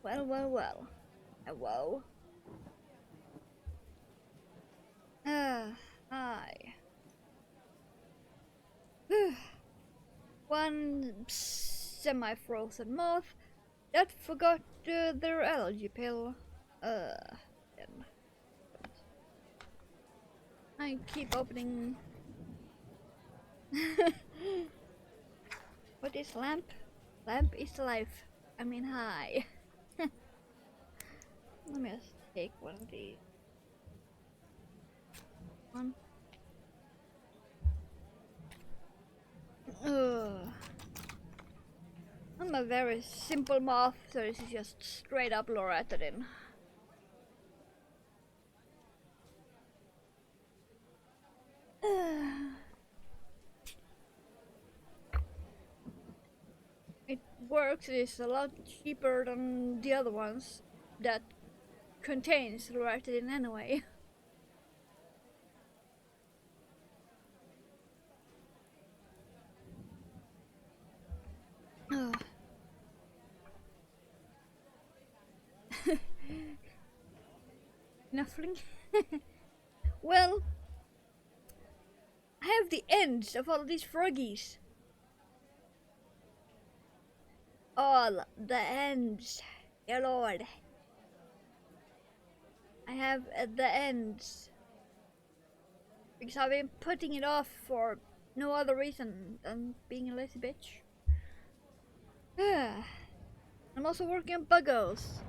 Well. Hello. Hi. One semi-frozen moth that forgot their allergy pill. Then I keep opening. What is lamp? Lamp is life. I mean, hi. Let me just take one of these. One. I'm a very simple moth, so this is just straight up loratadine. It works, it's a lot cheaper than the other ones that contains loratadine anyway. Nothing. Well, I have the ends of all these froggies. All the ends. Dear Lord. I have the ends. Because I've been putting it off for no other reason than being a lazy bitch. I'm also working on buggos.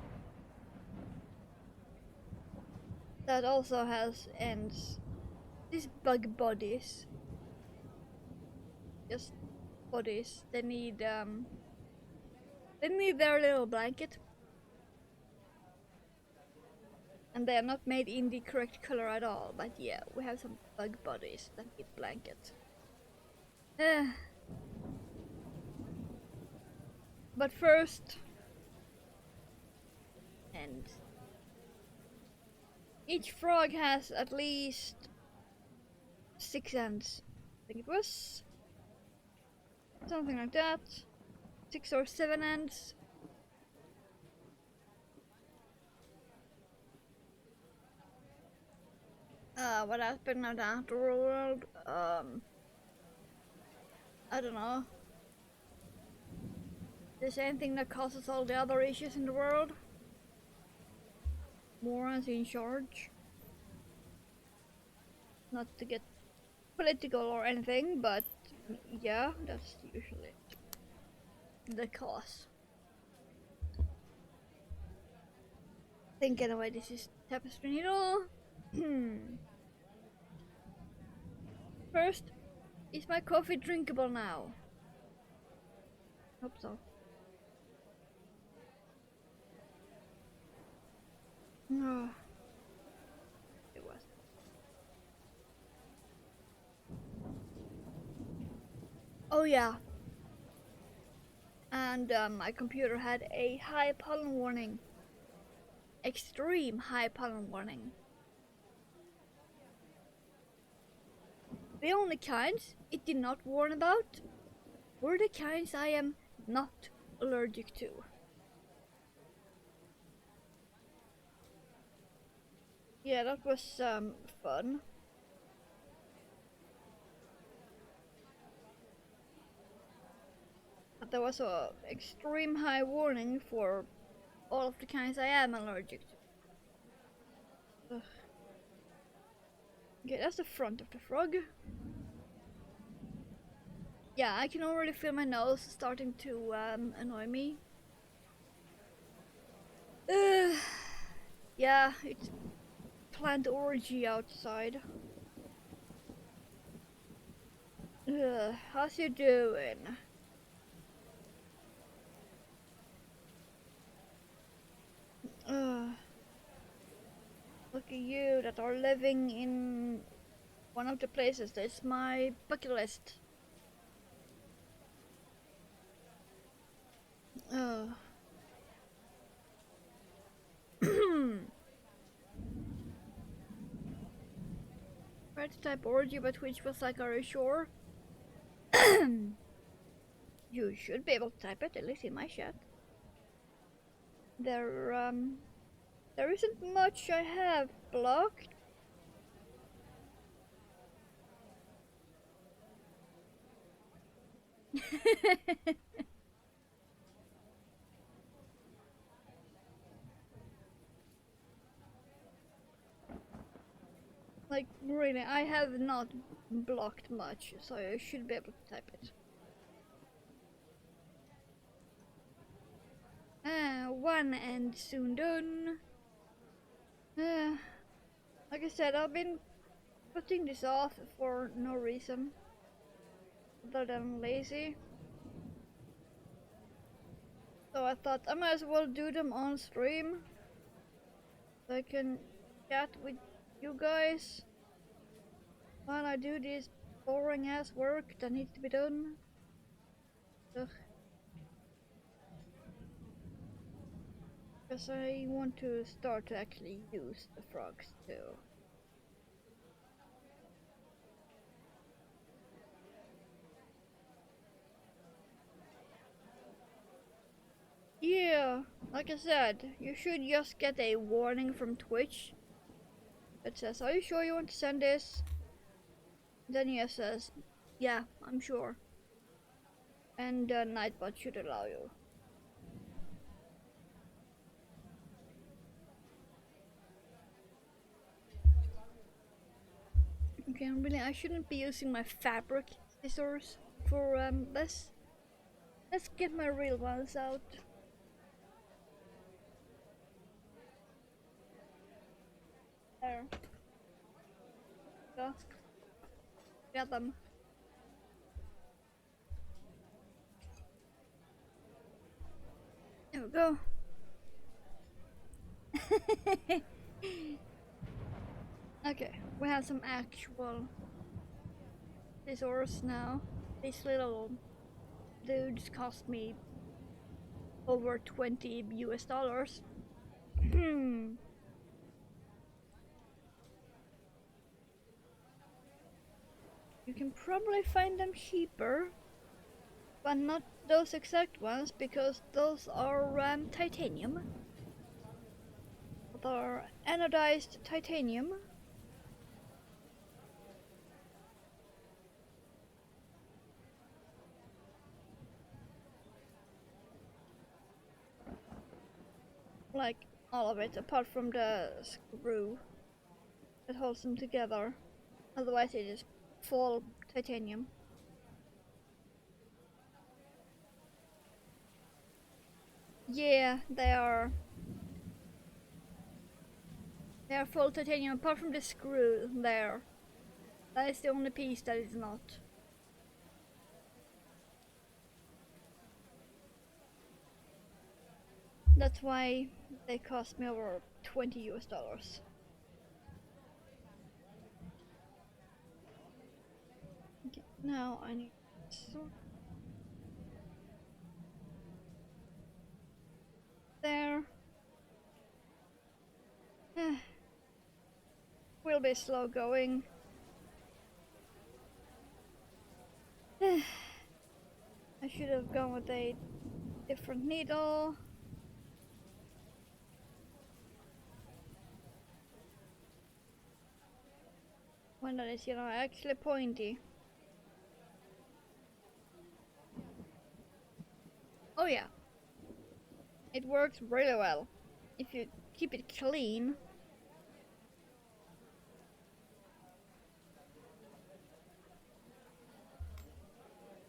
That also has ends. These bug bodies. Just bodies. They need their little blanket. And they are not made in the correct color at all, but yeah, we have some bug bodies that need blanket. But first, and each frog has at least 6 ends. I think it was something like that. 6 or 7 ends. What happened in the outer world? I don't know. The same thing that causes all the other issues in the world. Morons in charge. Not to get political or anything, but yeah, that's usually the cause. I think anyway, this is tapestry needle. First, is my coffee drinkable now? Hope so. It was. Oh yeah. And my computer had a high pollen warning. Extreme high pollen warning. The only kinds it did not warn about were the kinds I am not allergic to. Yeah, that was fun. But there was a extreme high warning for all of the kinds I am allergic to. Ugh. Okay, that's the front of the frog. Yeah, I can already feel my nose starting to annoy me. Yeah, it's plant orgy outside. How's you doing? Look at you that are living in one of the places that's my bucket list. Tried to type orgy, but Twitch was like, are you sure? You should be able to type it, at least in my chat. there isn't much I have blocked. Like, really, I have not blocked much, so I should be able to type it. One and soon done. Like I said, I've been putting this off for no reason other than lazy. So I thought I might as well do them on stream so I can chat with you guys while I do this boring ass work that needs to be done. Ugh. Because I want to start to actually use the frogs too. Yeah, like I said, you should just get a warning from Twitch that says, "Are you sure you want to send this?" Then he says, "Yeah, I'm sure." And Nightbot should allow you. Okay, really, I shouldn't be using my fabric scissors for this. Let's get my real ones out. There. Go. Get them. There we go. Okay, we have some actual scissors now. These little dudes cost me over 20 US dollars. You can probably find them cheaper, but not those exact ones because those are titanium. They're anodized titanium. Like all of it, apart from the screw that holds them together. Otherwise, it is full titanium. Yeah, they are. They are full titanium, apart from the screw there. That is the only piece that is not. That's why they cost me over 20 US dollars. Okay, now I need sort there. Will be slow going. I should have gone with a different needle. One that is, actually pointy. Oh yeah. It works really well. If you keep it clean.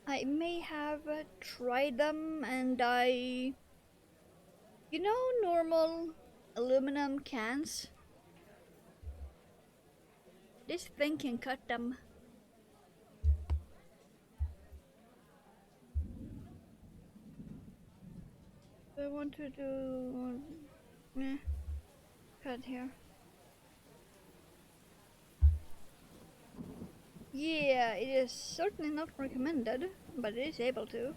I may have tried them and normal aluminum cans? This thing can cut them. I want to do cut here. Yeah, it is certainly not recommended, but it is able to.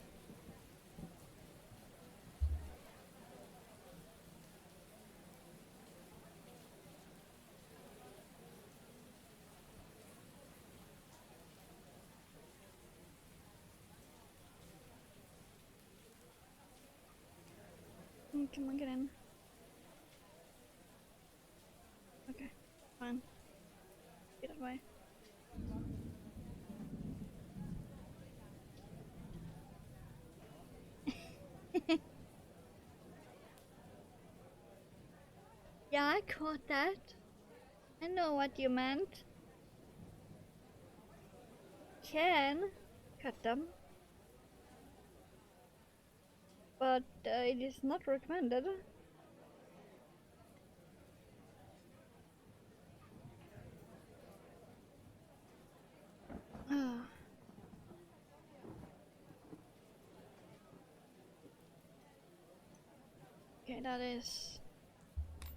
Come on, get in. way. Yeah, I caught that. I know what you meant. Can cut them, but it is not recommended. Ah. Okay, that is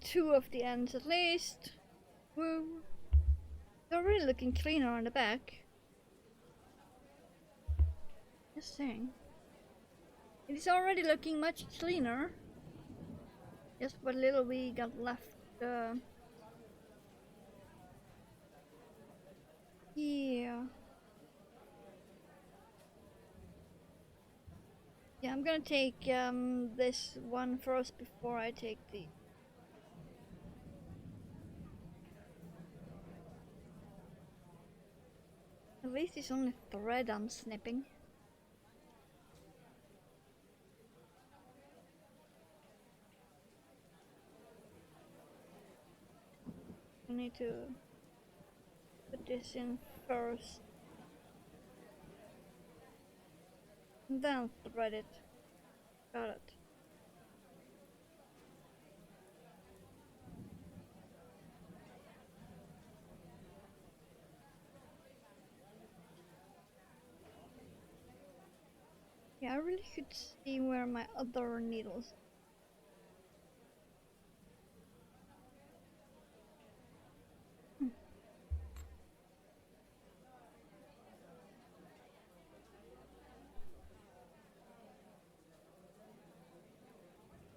2 of the ends at least. Woo. They're really looking cleaner on the back. Just saying. It is already looking much cleaner. Just what little we got left. Yeah. Yeah, I'm gonna take this one first before I take the. At least it's only thread I'm snipping. I need to put this in first. And then thread it. Got it. Yeah, I really should see where my other needles.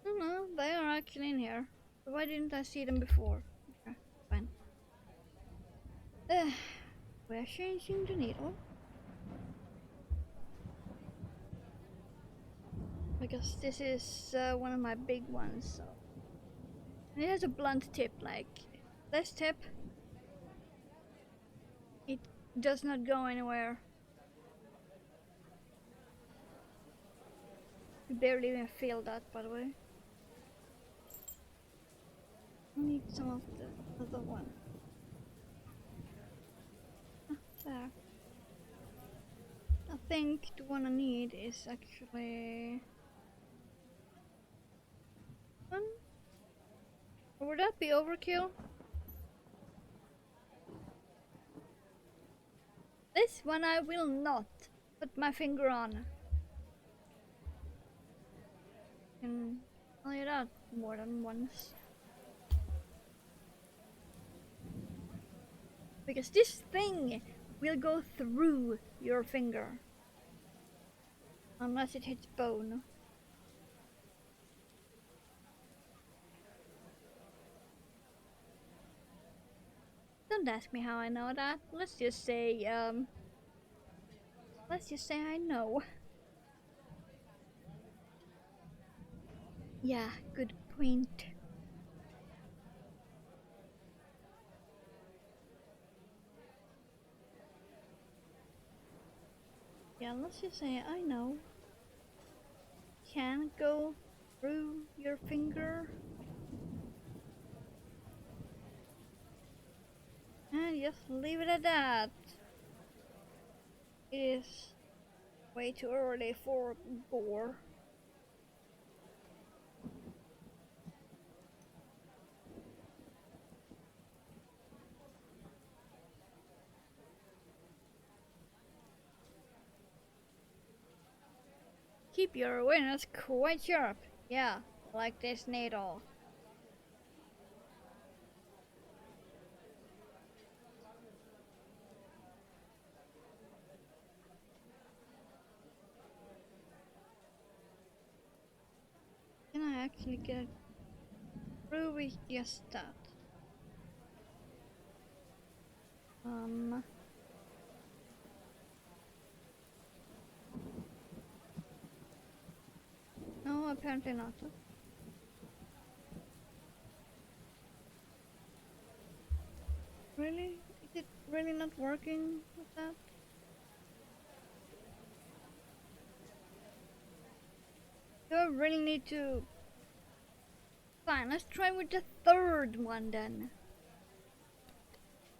No, they are actually in here. So why didn't I see them before? Okay, fine. We're changing the needle. Because this is one of my big ones, so. And it has a blunt tip, like this tip. It does not go anywhere. You barely even feel that, by the way. I need some of the other one. There. I think the one I need is actually one. Or would that be overkill? This one I will not put my finger on. I can tell you that more than once. Because this thing will go through your finger. Unless it hits bone. Don't ask me how I know that. Let's just say I know. Yeah, good point. Yeah, let's just say I know. Can go through your finger. And just leave it at that. It is way too early for gore. Keep your awareness quite sharp. Yeah, like this needle. Can I actually get through with just that? No, apparently not. Really? It Is it really not working with that? Do I really need to... Fine, let's try with the third one then.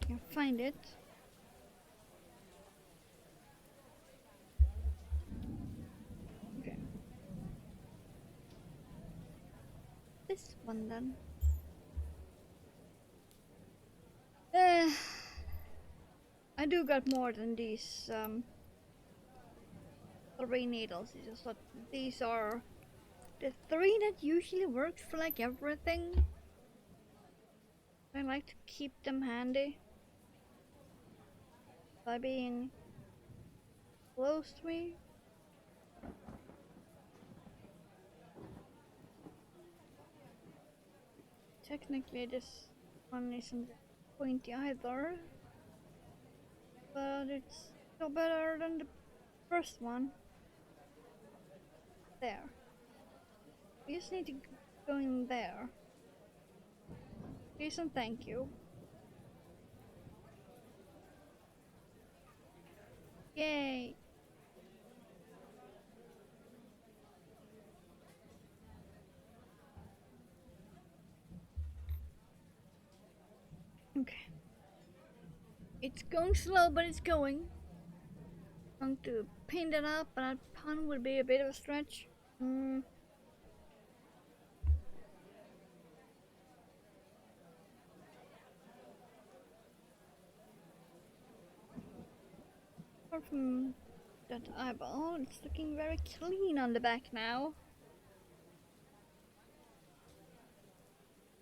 Can't find it. Okay. This one then. Uh, I do got more than these 3 needles. It's just that these are the 3 that usually works for like everything. I like to keep them handy by being close to me. Technically this one isn't pointy either, but it's still better than the first one. There. We just need to go in there. Please and thank you. Yay! Okay. It's going slow, but it's going. I'm going to pin that up, but that pun would be a bit of a stretch. Apart from that eyeball, it's looking very clean on the back now.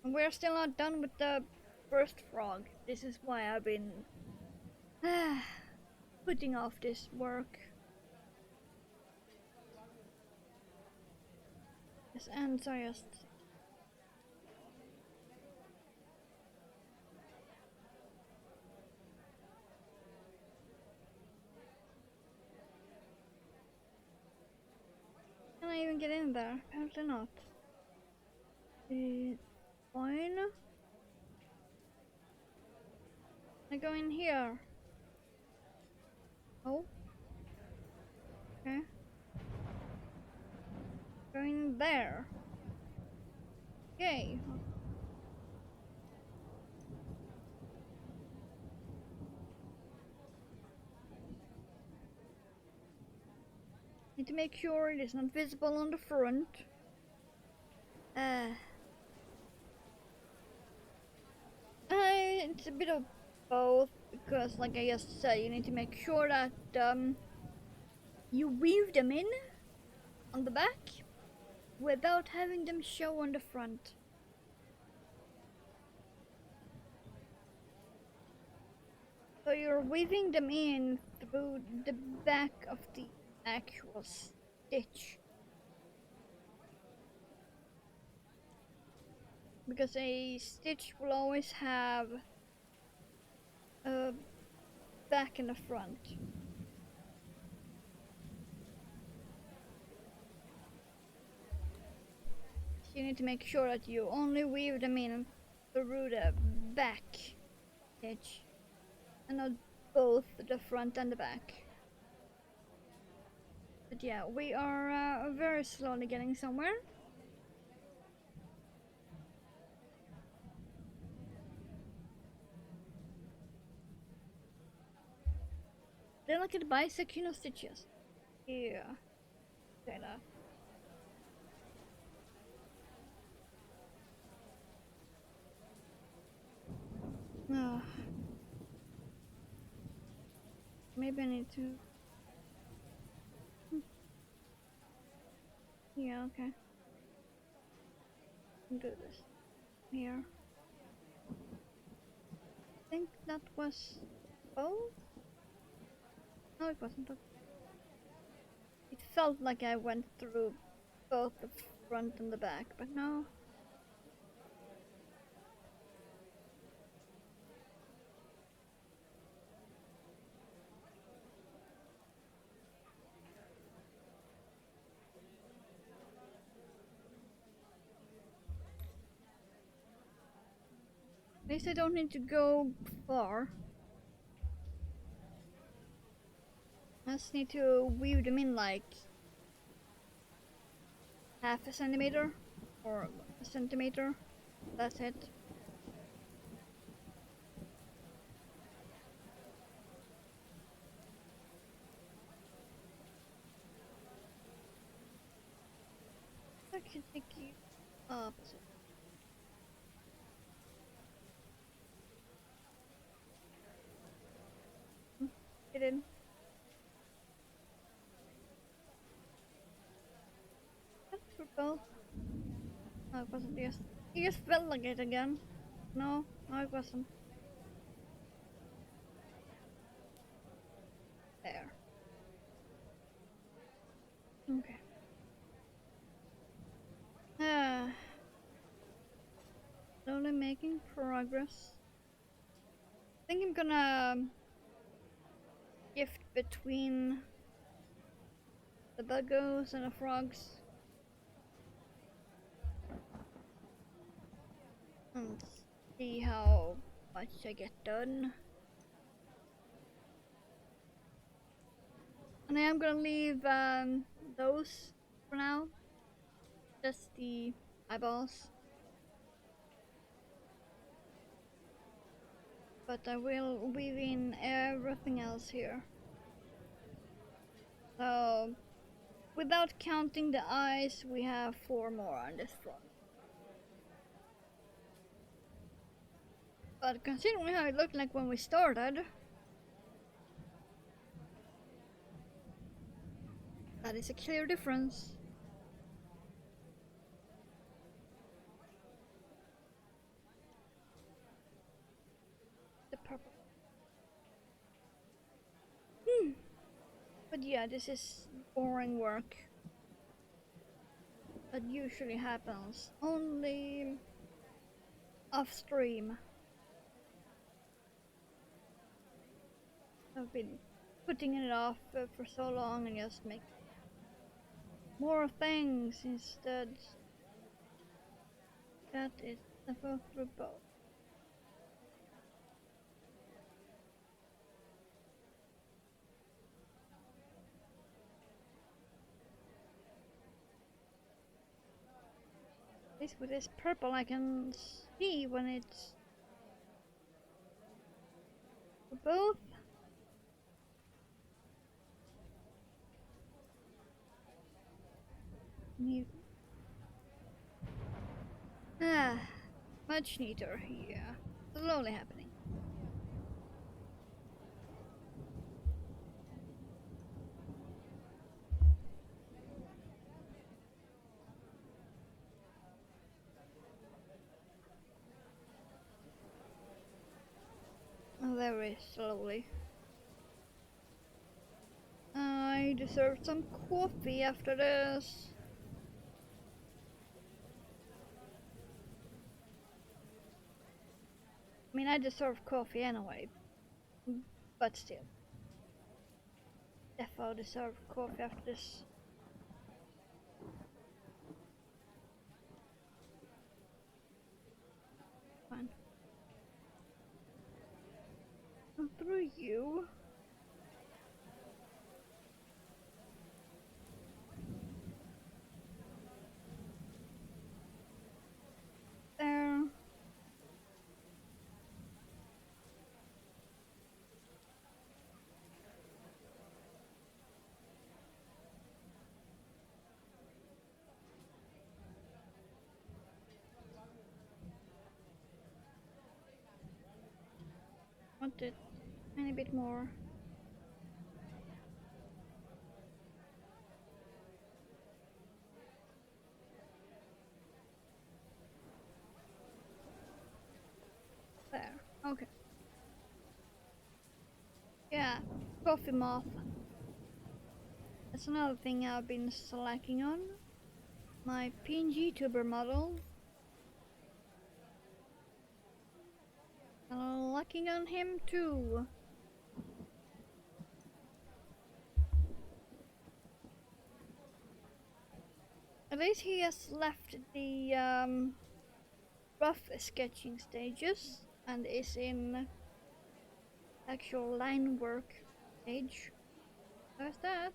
And we're still not done with the first frog. This is why I've been putting off this work. His ends are just... Can I even get in there? Apparently not. Fine. I go in here. Oh. Okay. Go in there. Okay. Need to make sure it is not visible on the front. It's a bit of both, because like I just said, you need to make sure that you weave them in on the back without having them show on the front. So you're weaving them in through the back of the actual stitch. Because a stitch will always have a back and a front. So you need to make sure that you only weave them in through the back stitch and not both the front and the back. But yeah, we are very slowly getting somewhere. Delicate bisection of stitches. Yeah. Say that. Maybe I need to... Yeah, okay. Do this. Here. I think that was both? No, it wasn't. It felt like I went through both the front and the back, but no. At least I don't need to go far. I just need to weave them in like half a centimeter or a centimeter. That's it. I can take you up. Get in. That's for both. No, it wasn't just. You just felt like it again. No, no, it wasn't. There. Okay. Ah, slowly making progress. I think I'm gonna gift between the buggos and the frogs and see how much I get done. And I am gonna leave those for now. Just the eyeballs. But I will weave in everything else here. So, without counting the eyes, we have 4 more on this front. But considering how it looked like when we started, that is a clear difference. The purple. But yeah, this is boring work. That usually happens only off stream. I've been putting it off for so long and just make more things instead. That is the both through both. At least with this purple I can see when it's for both. Ah, much neater, yeah. Slowly happening. Very slowly. I deserve some coffee after this. I mean, I deserve coffee anyway, but still. Defo deserve coffee after this. Fine. And through you. There. Want it a tiny bit more. There. Okay. Yeah, coffee moth. That's another thing I've been slacking on. My PNG tuber model. Lacking on him too. At least he has left the rough sketching stages and is in actual line work stage. There's that.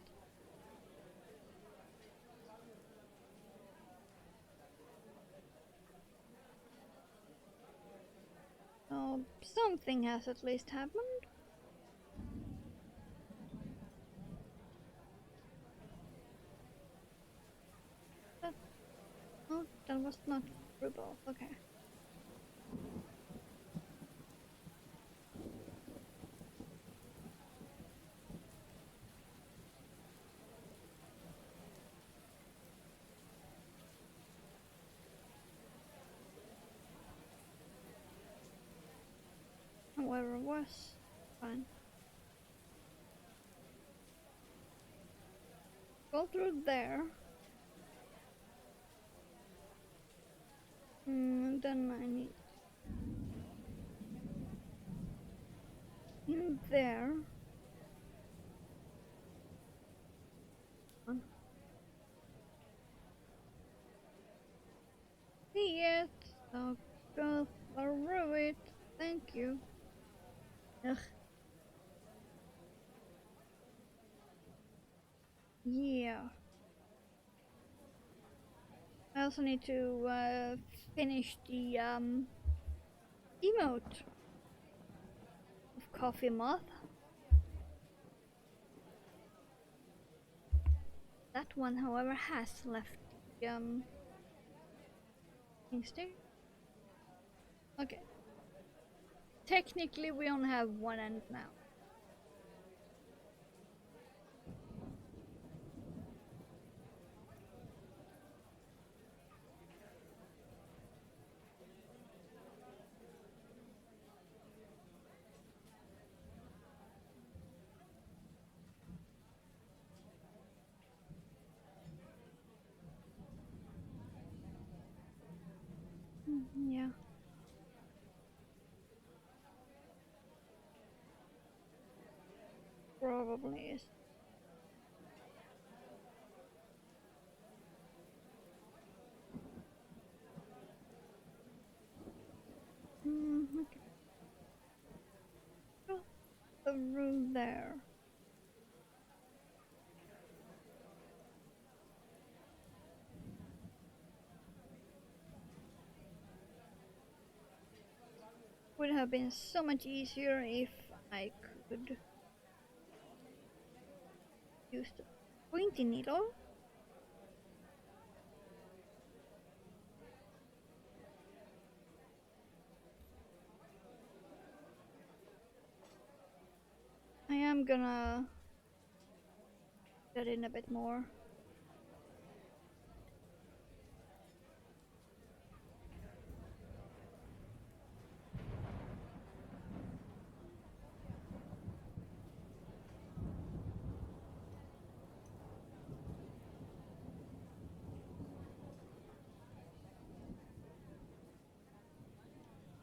Oh, something has at least happened. That, oh, that was not Rubel. Okay. Whoever it was, fine. Go through there. Then I need in there. See it. So go through it. Thank you. Ugh. Yeah. I also need to finish the emote of Coffee Moth. That one, however, has left the things there. Okay. Technically, we only have one end now. Yeah. Probably is. Okay. Oh, the room there. Would have been so much easier if I could use the pointy needle. I am gonna get in a bit more.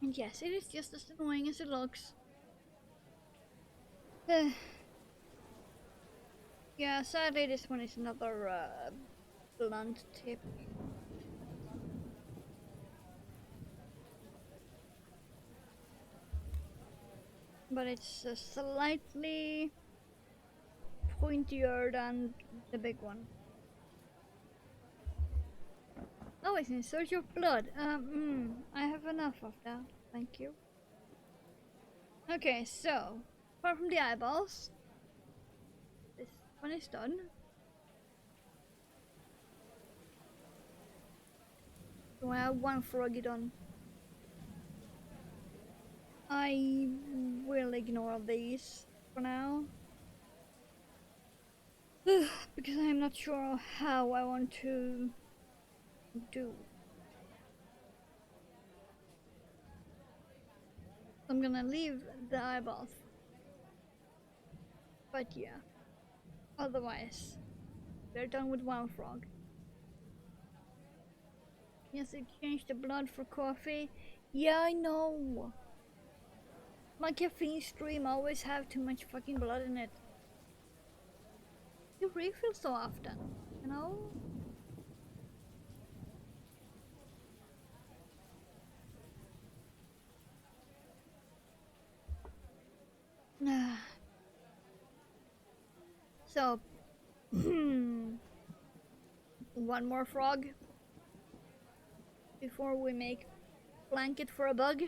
And yes, it is just as annoying as it looks. Yeah, sadly this one is another blunt tip. But it's slightly pointier than the big one. Oh, it's in search of blood. I have enough of that. Thank you. Okay, so apart from the eyeballs, this one is done. So I have one froggy done. I will ignore these for now. Because I'm not sure how I want to do. I'm gonna leave the eyeballs. But yeah. Otherwise, we're done with one frog. Yes, it changed the blood for coffee. Yeah, I know. My caffeine stream always have too much fucking blood in it. You refill so often, you know? So, one more frog before we make blanket for a bug.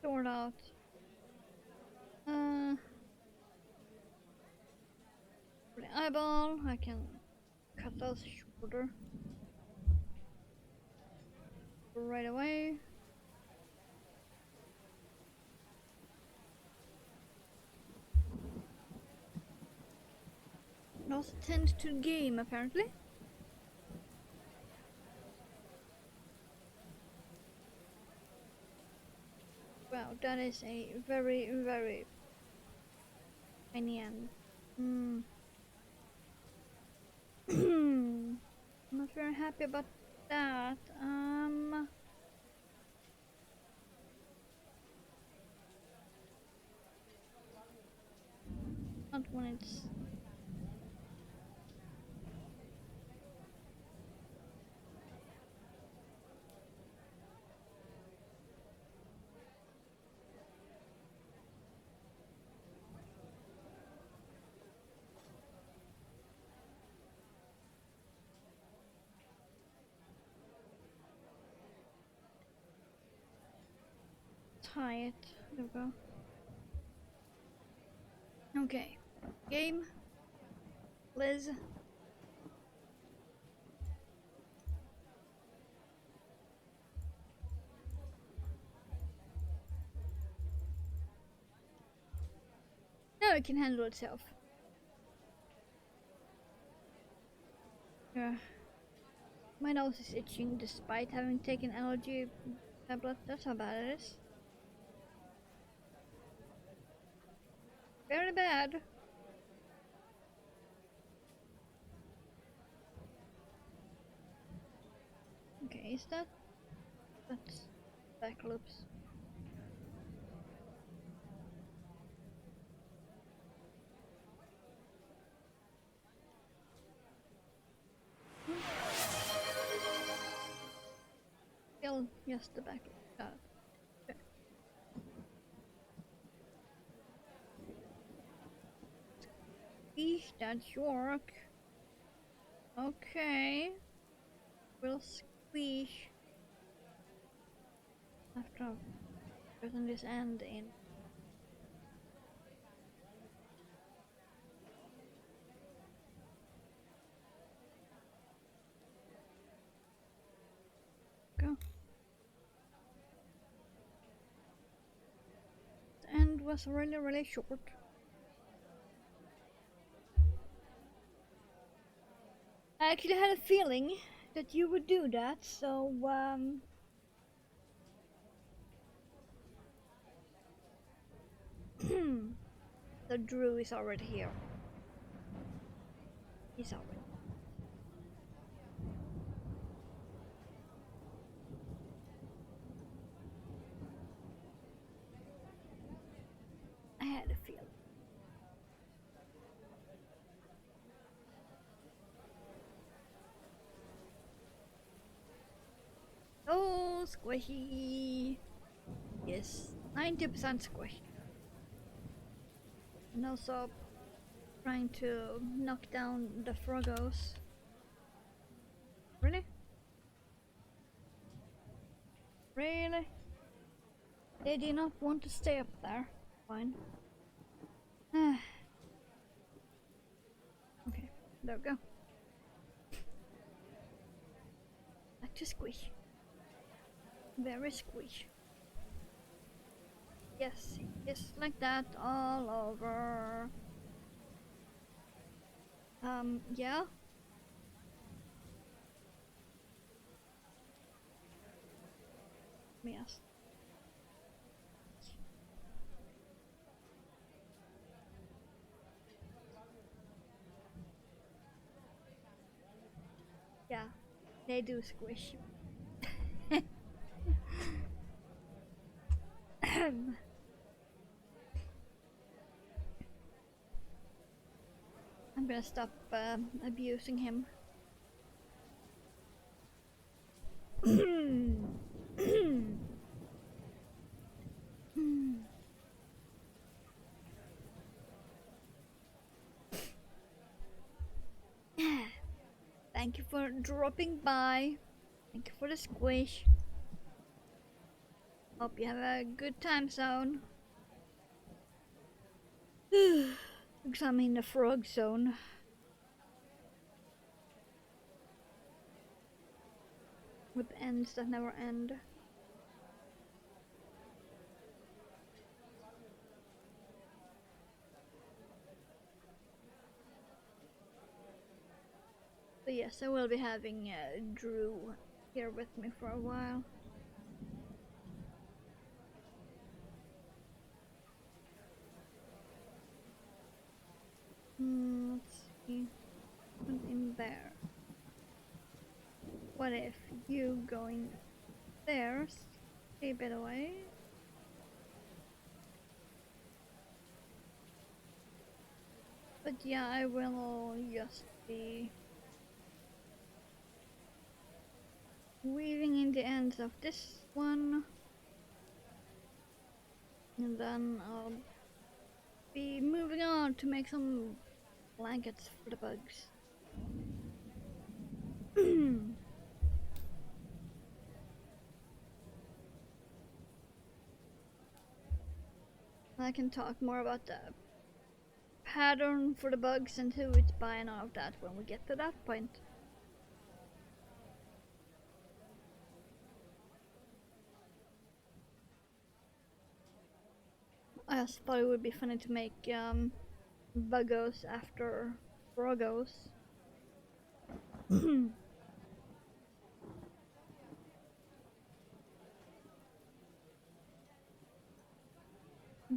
Sort out. For the eyeball, I can cut those shorter right away. Also tend to game apparently. Wow, that is a very, very tiny end. I'm not very happy about that. Not when it's tight. There we go. Okay. Game. Liz. Now it can handle itself. Yeah. My nose is itching despite having taken allergy tablet. That's how bad it is. Very bad. Okay, is that? That's back loops. Still, yes, the back loop. Got it. Okay. Eesh, that york. Okay. We'll squeeze after putting this end in. Go. The end was really short. I actually had a feeling that you would do that, so the Drew is already here. He's already. I had a feeling. Oh, squishy. Yes, 90% squish. And also trying to knock down the froggos. Really? Really? They did not want to stay up there. Fine. Okay, there we go. Like to squish. Very squish. Yes, yes, like that all over. Yeah. Yes. Yeah, they do squish. I'm gonna stop abusing him. Thank you for dropping by. Thank you for the squish. Hope you have a good time zone. Because I'm in the frog zone. With ends that never end. But yes, I will be having Drew here with me for a while. Let's see. What's in there? What if you going there? Stay a bit away. But yeah, I will just be weaving in the ends of this one. And then I'll be moving on to make some blankets for the bugs. I can talk more about the pattern for the bugs and who it's by and all of that when we get to that point. I just thought it would be funny to make buggos after frogos.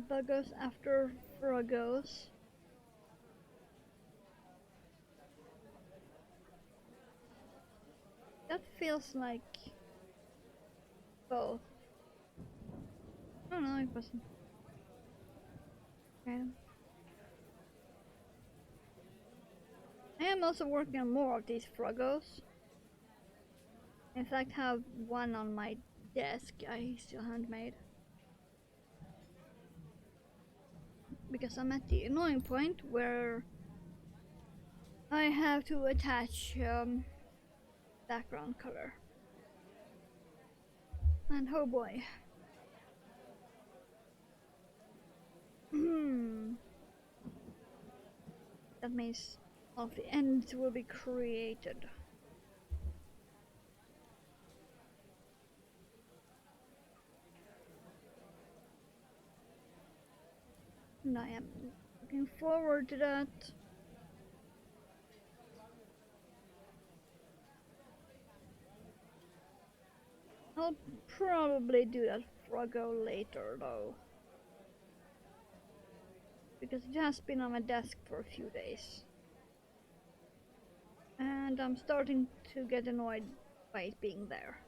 Buggos after frogos. That feels like both. I don't know, it wasn't. Okay. I am also working on more of these frogos. In fact, have one on my desk I still haven't made. Because I'm at the annoying point where I have to attach background color. And oh boy. That means all of the ends will be created. And I am looking forward to that. I'll probably do that froggo later though. Because it has been on my desk for a few days. And I'm starting to get annoyed by it being there.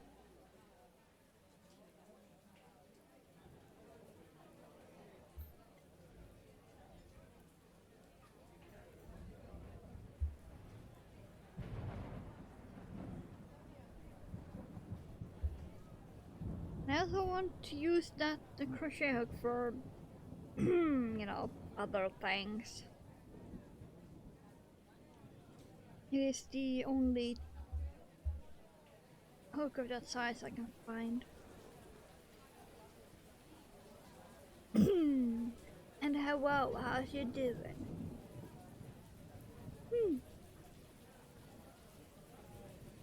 I also want to use that the crochet hook for, you know, other things. It is the only hook of that size I can find. And hello, how's you doing?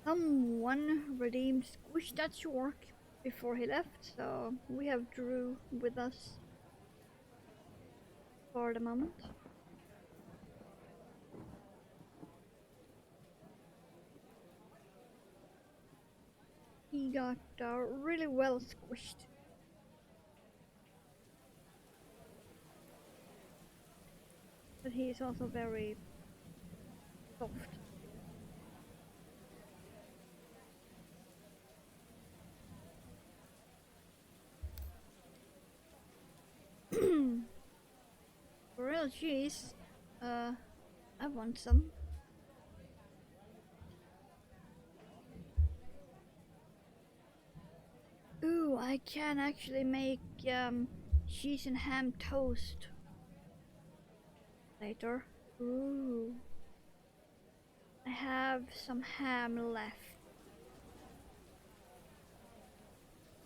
Someone redeemed Squish That's York before he left, so we have Drew with us for the moment. He got really well squished. But he is also very soft. For real cheese, I want some. Ooh, I can actually make cheese and ham toast later. Ooh. I have some ham left.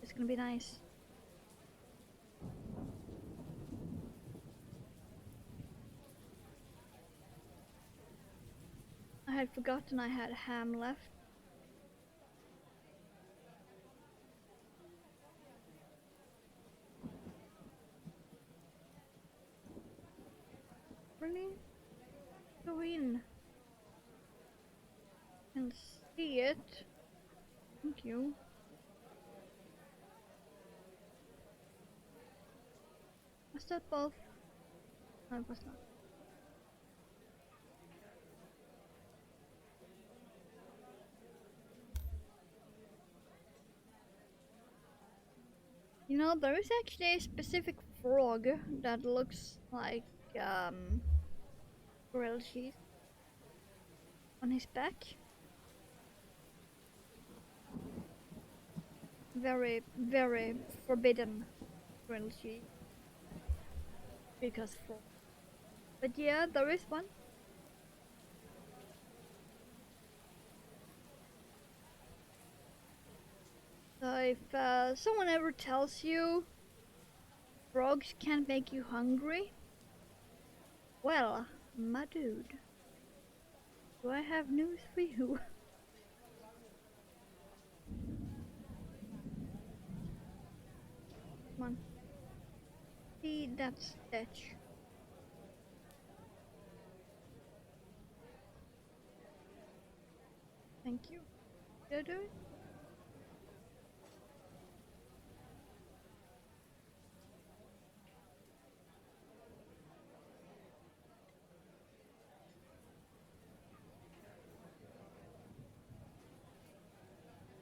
It's gonna be nice. I had forgotten I had ham left. Really? Go in and see it. Thank you. Was that both? No, it was not. You know, there is actually a specific frog that looks like grilled cheese on his back. Very, very forbidden grilled cheese. Because frog. But yeah, there is one. So if someone ever tells you frogs can't make you hungry, well, my dude, do I have news for you? Come on. See that stitch. Thank you. Did I do it?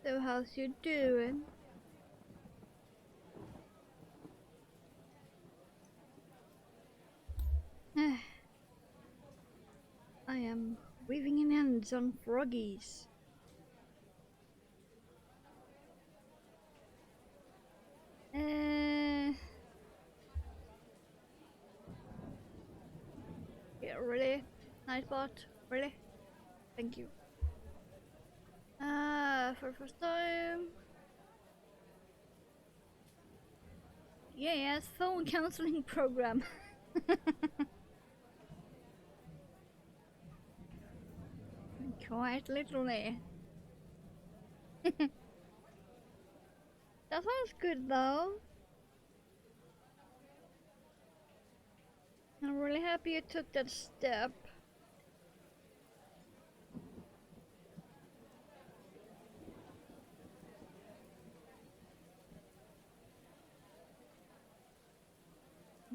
So how's you doing? I am weaving in ends on froggies. Yeah, really? Nightbot? Really? Thank you. For the first time. Yes, phone counseling program. Quite literally. That sounds good though. I'm really happy you took that step.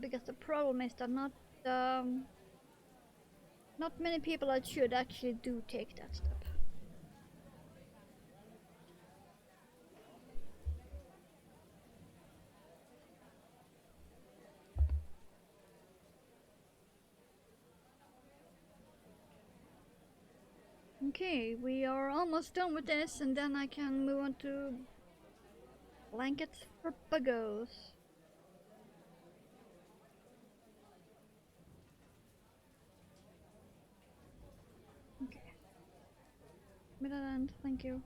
Because the problem is that not many people that should actually do take that step. Okay, we are almost done with this, and then I can move on to blankets for buggos. Okay. Middle end, thank you.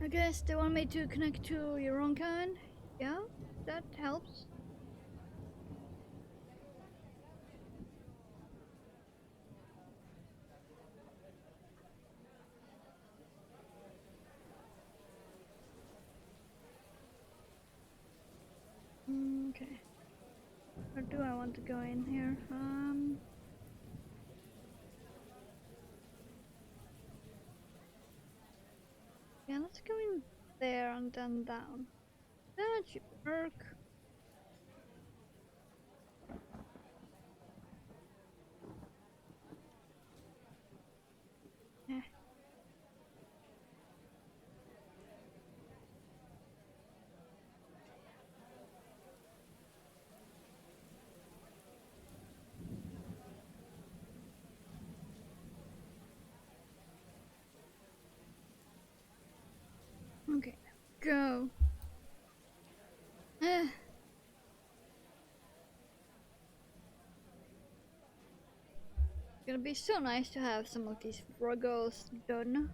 I guess they want me to connect to your own kind. Yeah, that helps. Okay. Where do I want to go in here? Yeah, let's go in there and then down. That should work. Yeah. gonna be so nice to have some of these buggos done.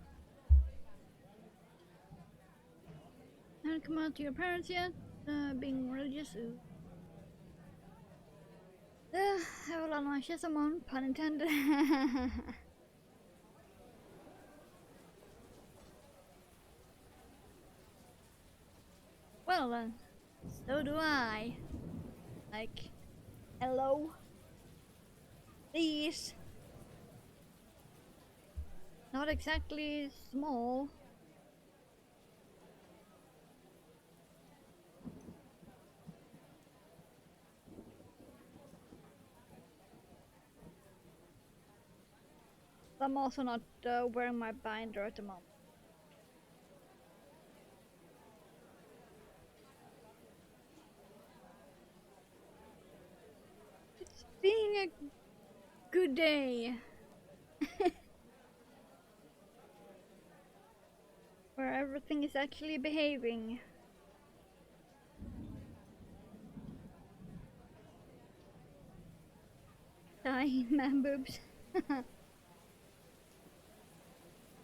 Haven't come out to your parents yet? Being religious. Ooh. Jag vill ha someone, pun intended. Well then, so do I. Like, hello? Please. Not exactly small. I'm also not wearing my binder at the moment. It's being a good day. Where everything is actually behaving. Die, man boobs.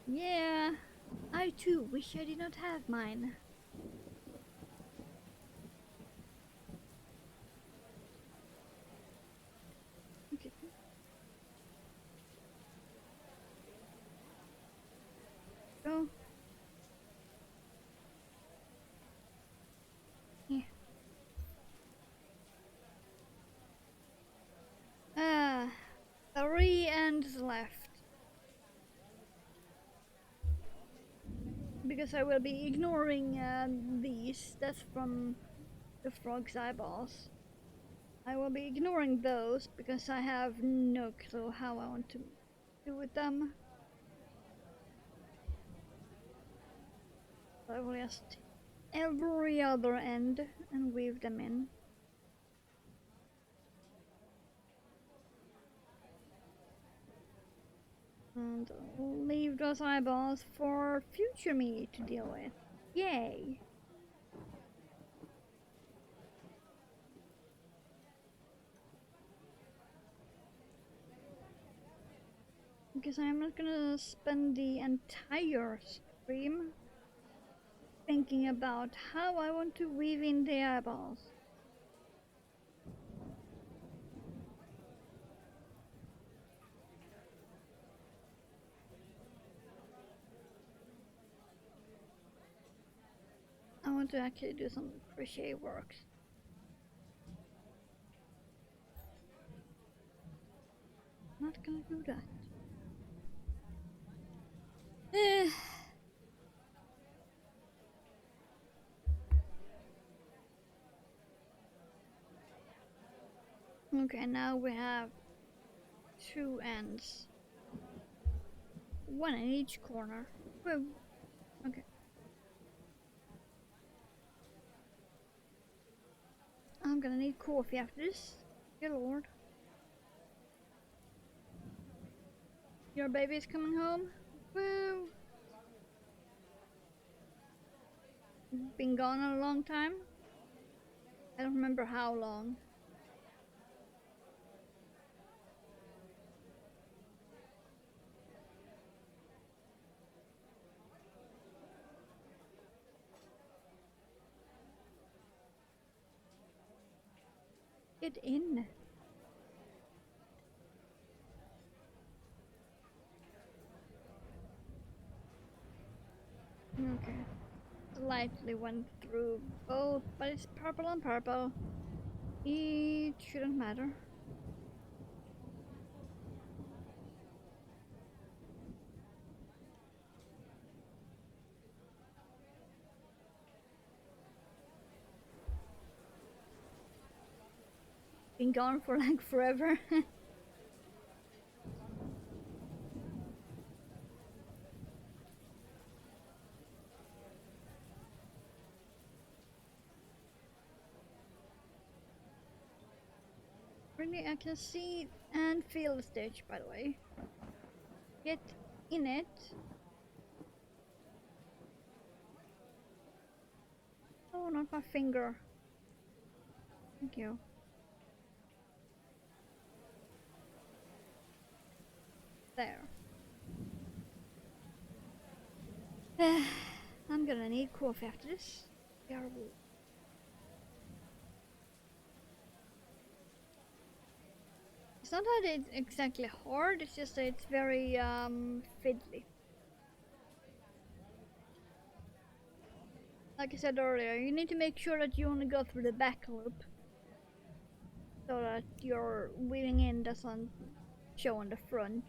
Yeah, I too wish I did not have mine. Okay. Go. Yeah. 3 ends left. Because I will be ignoring these. That's from the frog's eyeballs. I will be ignoring those because I have no clue how I want to do with them. So I will just every other end and weave them in. And leave those eyeballs for future me to deal with. Yay! Because I'm not gonna spend the entire stream thinking about how I want to weave in the eyeballs. I want to actually do some crochet works. Not gonna do that. Okay, now we have 2 ends. 1 in each corner. Whoa. Okay. I'm gonna need coffee after this. Dear Lord. Your baby's coming home? Woo! Been gone a long time? I don't remember how long. Get in. Okay. Slightly went through both, but it's purple on purple. It shouldn't matter. Been gone for like forever. Really, I can see and feel the stitch, by the way. Get in it. Oh, not my finger. Thank you. There. I'm gonna need coffee after this. Terrible. It's not that it's exactly hard, it's just that it's very fiddly. Like I said earlier, you need to make sure that you only go through the back loop so that your weaving in doesn't show on the front.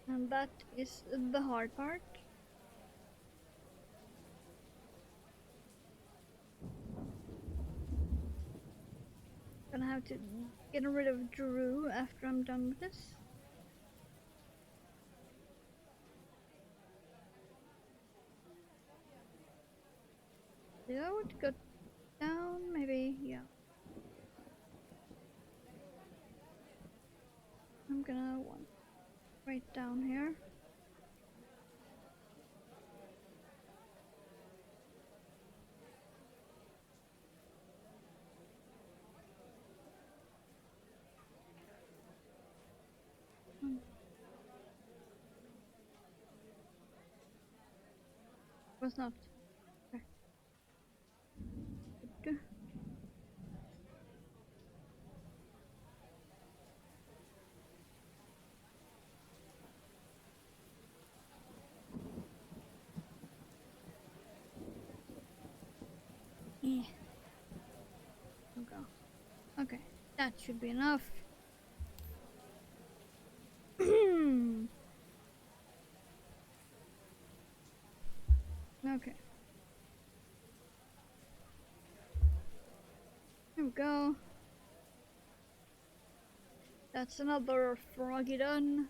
And that is the hard part. Gonna have to get rid of Drew after I'm done with this. Did I want to go down? Maybe, yeah. I'm gonna want right down here. Was not. Okay. Yeah. Okay. That should be enough. Okay. There we go. That's another froggy done.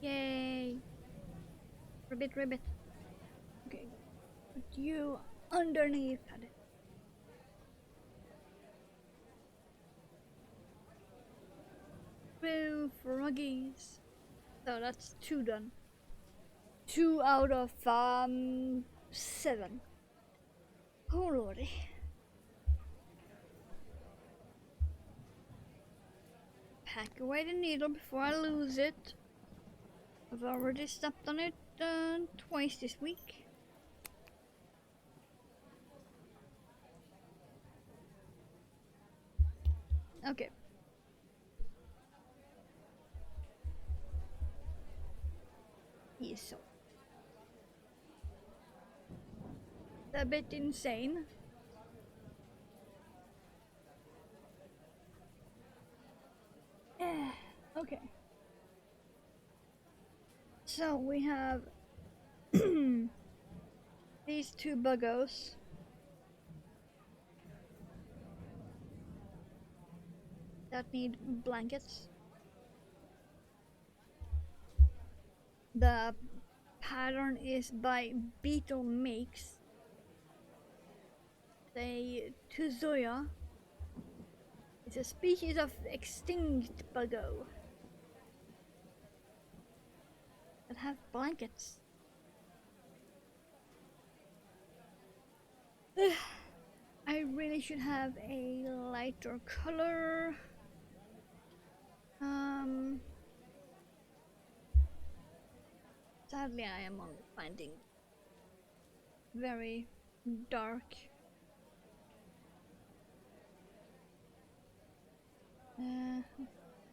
Yay! Ribbit, ribbit. Okay. Put you underneath it. Woo, froggies. So that's 2 done. 2 out of 7. Oh lordy. Pack away the needle before I lose it. I've already stepped on it twice this week. Okay. Yes, so. A bit insane. Okay. So we have these 2 buggos. That need blankets. The pattern is by Beetle Makes. They Tuzoya. It's a species of extinct buggo that have blankets. I really should have a lighter color. Sadly, I am only finding very dark.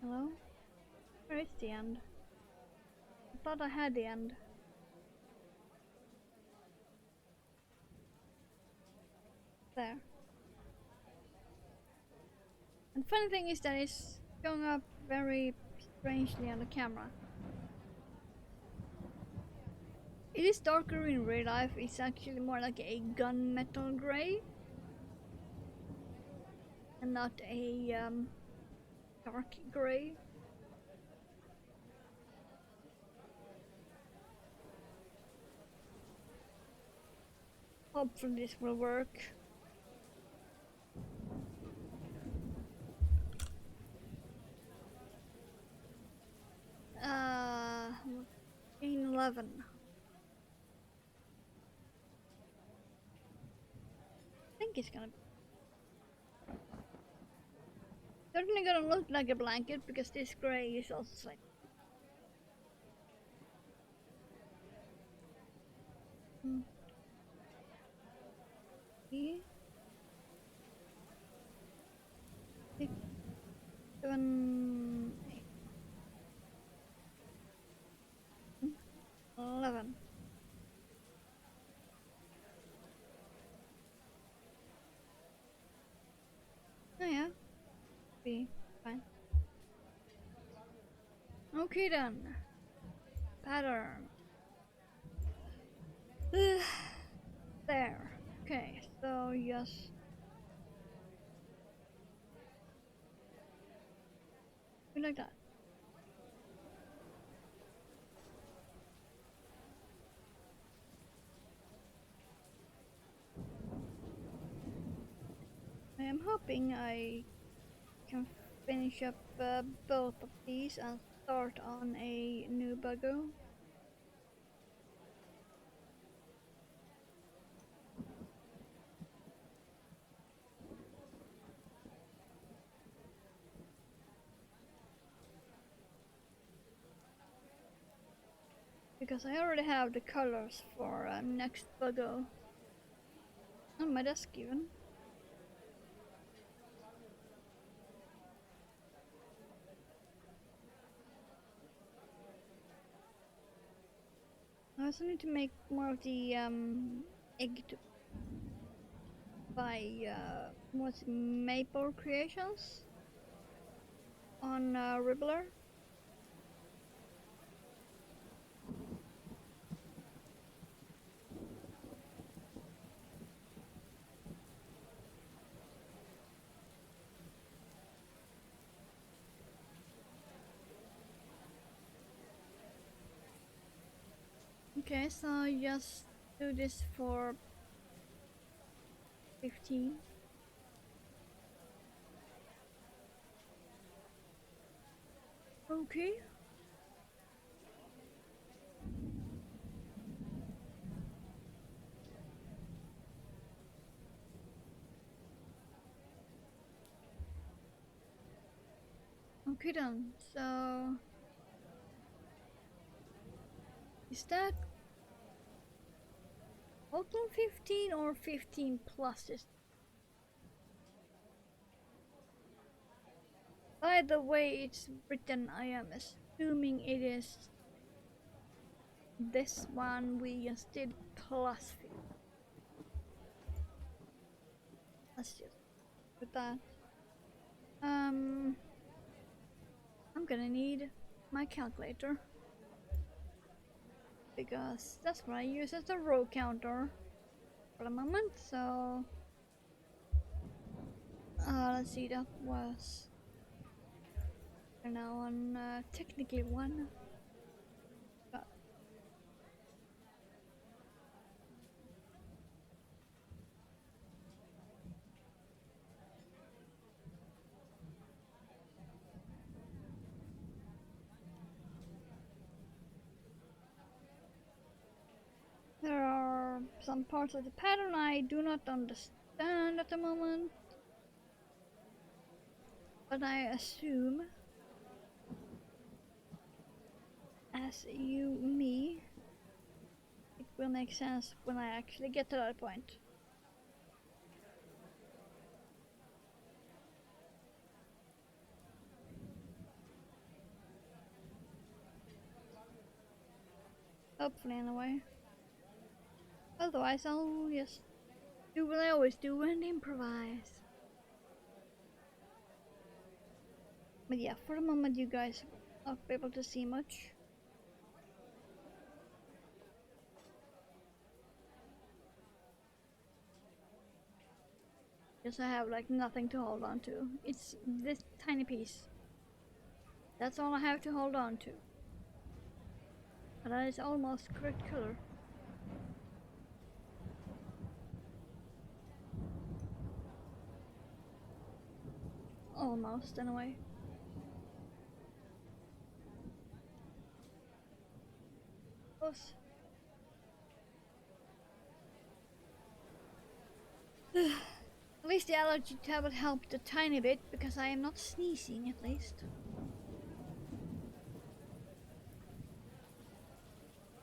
Hello? Where is the end? I thought I had the end. There. And funny thing is that it's going up very strangely on the camera. It is darker in real life, it's actually more like a gunmetal grey. And not a dark grey. Hopefully this will work. In 11. think it's gonna be. Certainly gonna look like a blanket because this gray is also like. Okay. 6, 7, 8, 11. Oh yeah, be fine. Okay then. Pattern. There. Okay, so yes. We like that. I am hoping I can finish up both of these and start on a new buggo. Because I already have the colors for next buggo on my desk even. I also need to make more of the egg to buy what's Maple Creations on Ribbler. Okay, so just do this for 15. Okay. Okay then, so is that total 15 or 15 plus this? By the way it's written, I am assuming it is this one we just did plus 15. Let's just put that. I'm gonna need my calculator because that's what I use as a row counter for the moment. So let's see, that was now on technically one. But there are some parts of the pattern I do not understand at the moment, but I assume, as me, it will make sense when I actually get to that point. Hopefully, anyway. Otherwise, I'll just do what I always do and improvise. But yeah, for the moment, you guys won't be able to see much. Because I have like nothing to hold on to. It's this tiny piece. That's all I have to hold on to. But that is almost correct color. Almost, anyway. Close. At least the allergy tablet helped a tiny bit because I am not sneezing at least.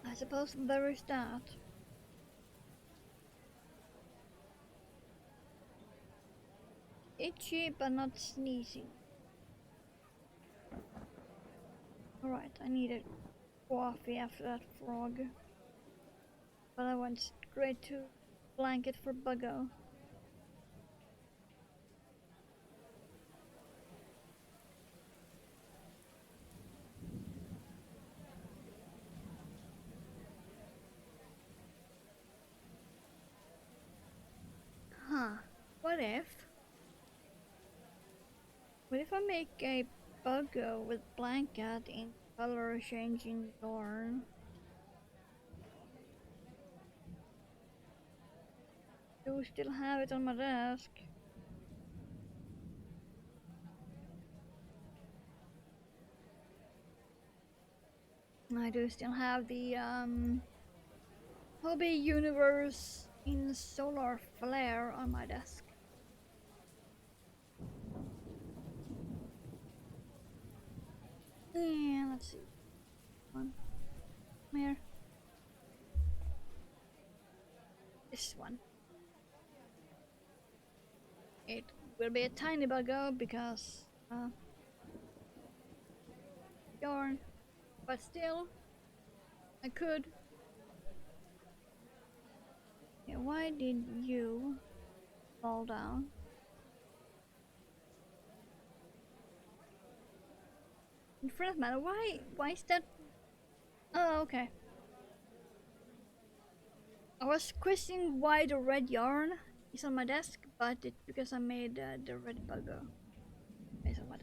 I suppose there is that. Itchy but not sneezing. Alright, I need a coffee after that frog. But I went straight to blanket for buggo. Huh. What if? What if I make a buggo with blanket in color changing yarn? Do still have it on my desk. I do still have the Hobby Universe in solar flare on my desk. Yeah, let's see. One. Here. This one. It will be a tiny buggo because yarn, but still, I could. Yeah, why did you fall down? In front of matter, why is that? Oh, okay. I was questioning why the red yarn is on my desk, but it's because I made the red buggo. Okay, so what?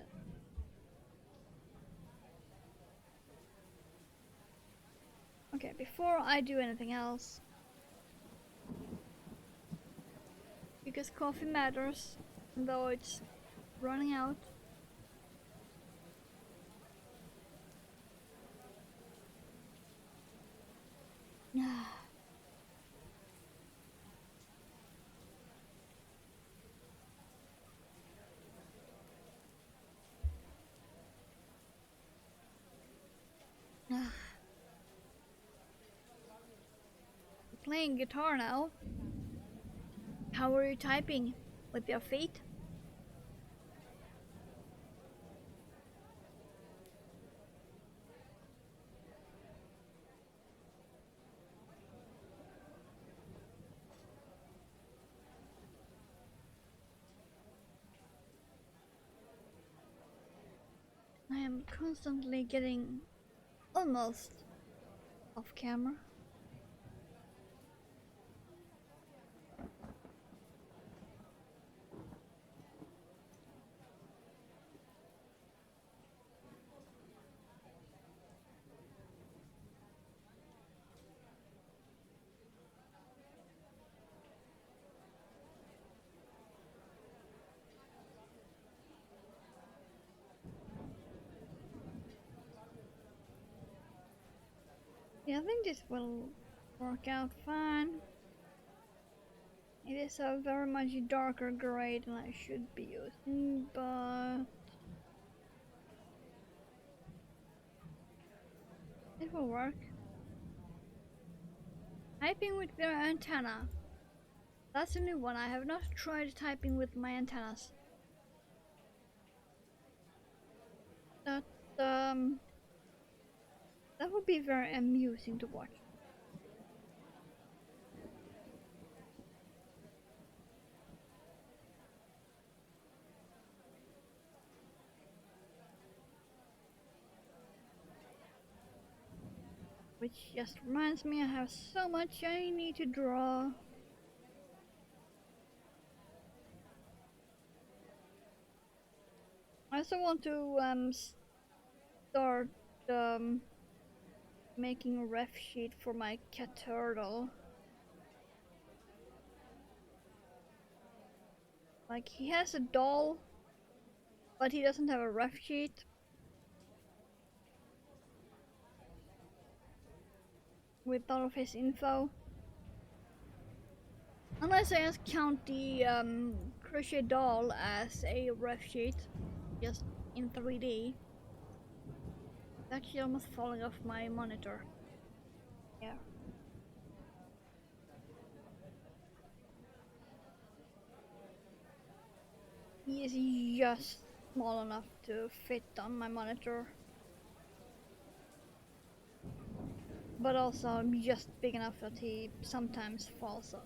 Okay, before I do anything else, because coffee matters, though it's running out. Playing guitar now. How are you typing? With your feet? I am constantly getting almost off camera. Yeah, I think this will work out fine. It is a very much darker gray than I should be using, but it will work. Typing with your antenna. That's a new one. I have not tried typing with my antennas. That that would be very amusing to watch. Which just reminds me I have so much I need to draw. I also want to start making a ref sheet for my cat turtle. Like, he has a doll, but he doesn't have a ref sheet. With all of his info. Unless I just count the crochet doll as a ref sheet, just in 3D. It's actually almost falling off my monitor. Yeah. He is just small enough to fit on my monitor. But also just big enough that he sometimes falls off.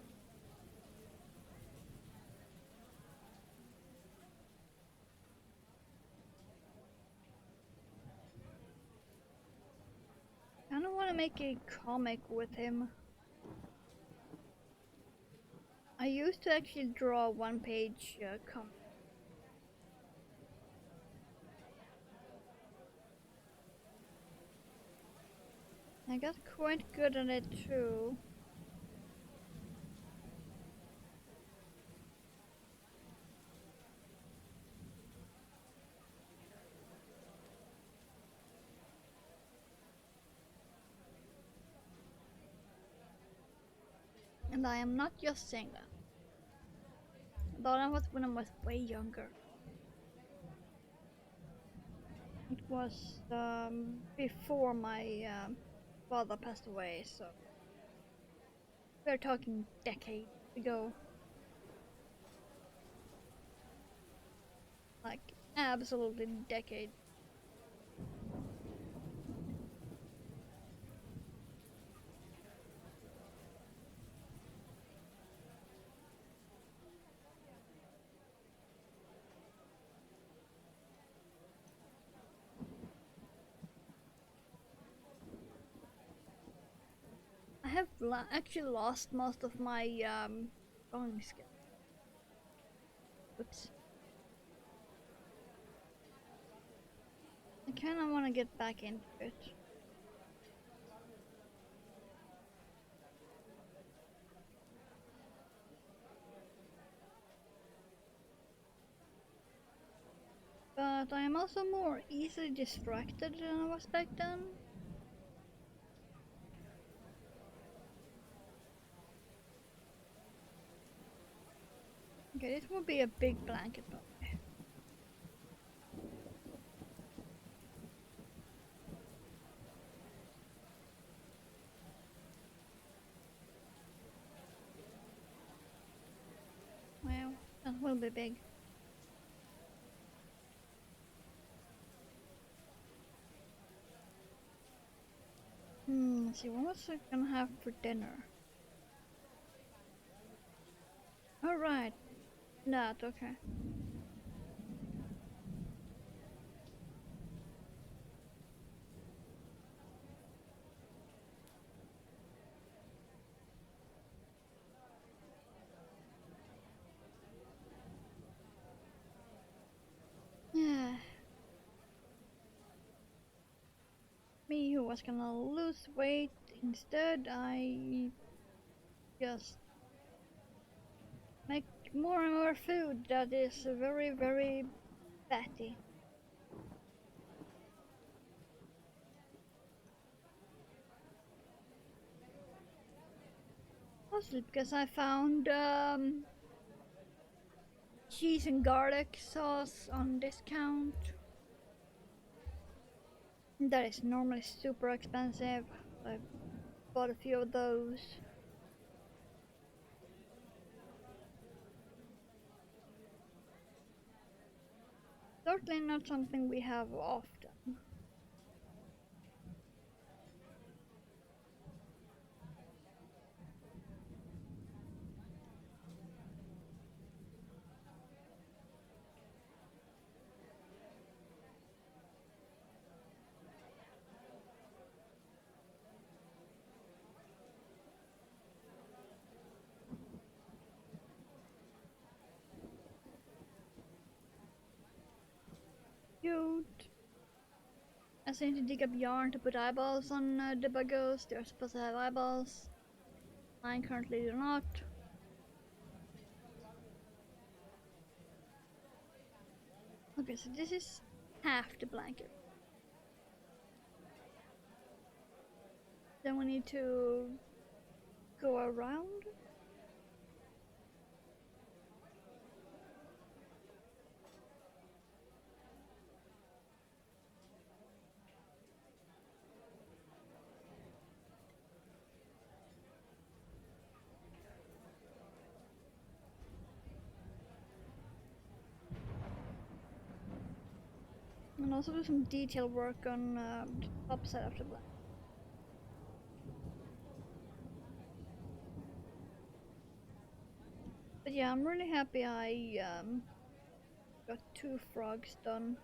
I kinda wanna make a comic with him. I used to actually draw one-page comic. I got quite good at it too. And I am not just saying that. Though that was when I was way younger. It was before my father passed away, so we're talking decades ago. Like, absolutely decade. I have actually lost most of my drawing skills. Oops. I kinda wanna get back into it. But I am also more easily distracted than I was back then. Okay, this will be a big blanket probably. Well, that will be big. Let's see, what was I gonna have for dinner? Alright, that, okay. Yeah. Me who was gonna lose weight, instead I just make more and more food that is very, very fatty. Mostly because I found cheese and garlic sauce on discount. That is normally super expensive. I bought a few of those. Certainly not something we have often. Cute. I seem to dig up yarn to put eyeballs on the buggos. They're supposed to have eyeballs. Mine currently do not. Okay, so this is half the blanket. Then we need to go around. And also do some detail work on the top side of the blanket. But yeah, I'm really happy I got 2 frogs done.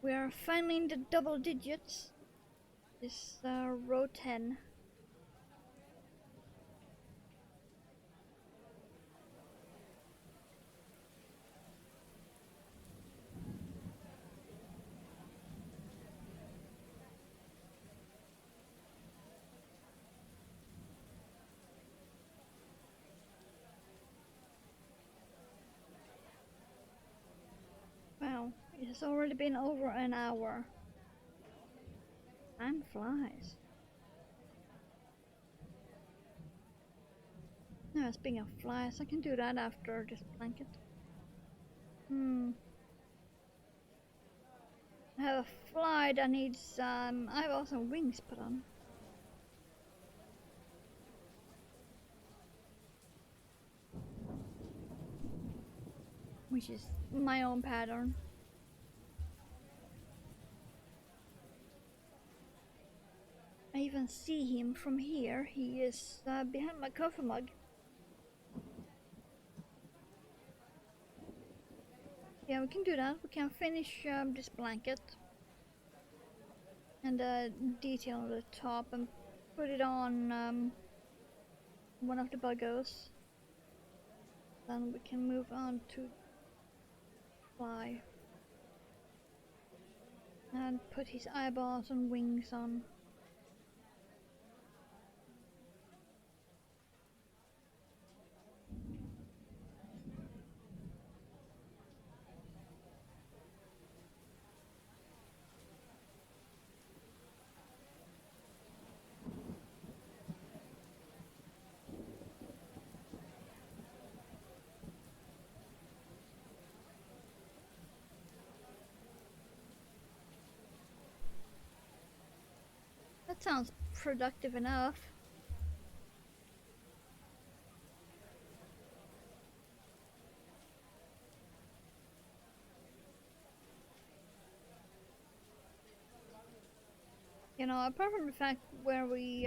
We are finally in the double digits. This row 10. Wow, it has already been over an hour. Time flies. No, speaking of flies, I can do that after this blanket. I have a fly that needs I have also wings put on. Which is my own pattern. I even see him from here. He is behind my coffee mug. Yeah, we can do that. We can finish this blanket and detail on the top and put it on one of the buggos. Then we can move on to fly and put his eyeballs and wings on. That sounds productive enough. You know, apart from the fact where we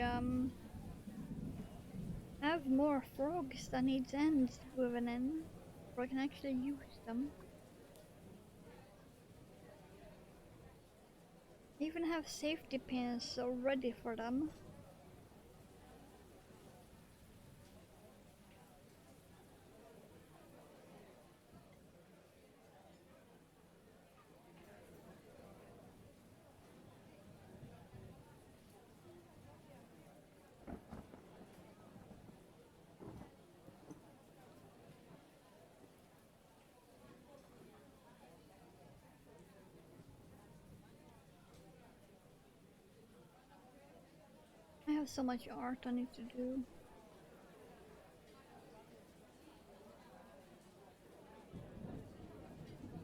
have more frogs that needs ends woven in, where I can actually use them. I even have safety pins ready for them. I have so much art I need to do.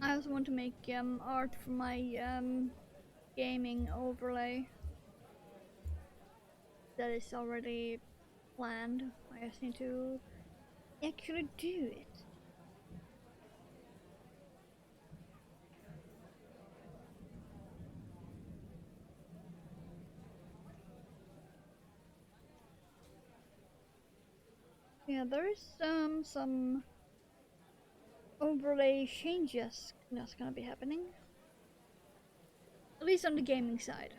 I also want to make art for my gaming overlay. That is already planned. I just need to actually do it. Yeah, there is some overlay changes that's gonna be happening. At least on the gaming side.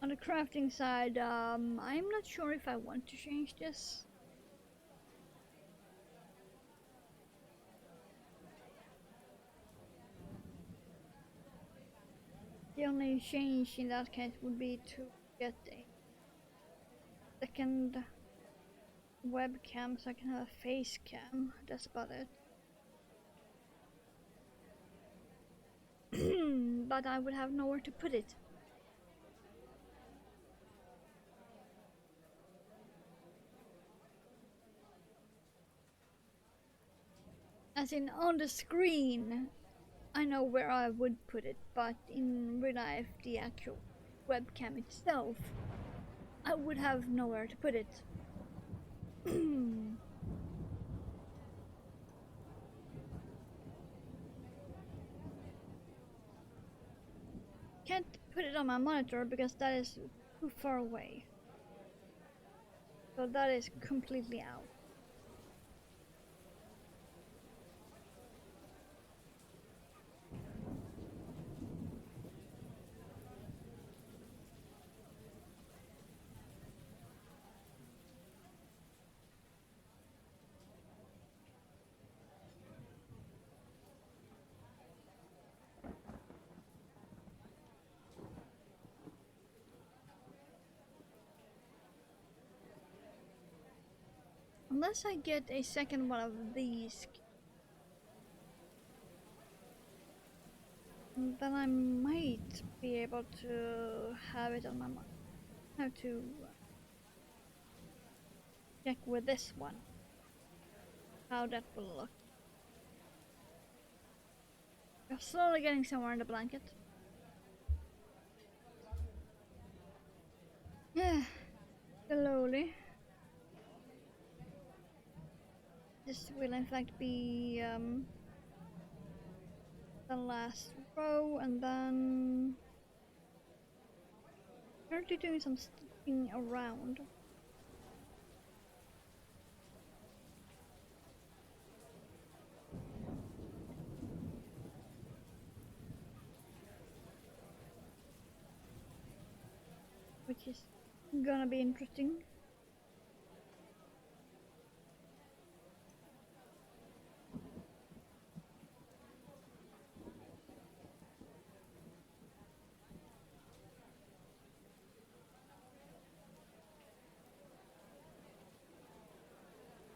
On the crafting side, I'm not sure if I want to change this. The only change in that case would be to get a second webcam so I can have a face cam. That's about it. But I would have nowhere to put it. As in on the screen, I know where I would put it, but in real life, the actual webcam itself, I would have nowhere to put it. Can't put it on my monitor because that is too far away. So that is completely out. Unless I get a second one of these, then I might be able to have it on my mind. Have to check with this one how that will look. I'm slowly getting somewhere in the blanket. Yeah, slowly. This will in fact be the last row, and then currently doing some stitching around. Which is gonna be interesting.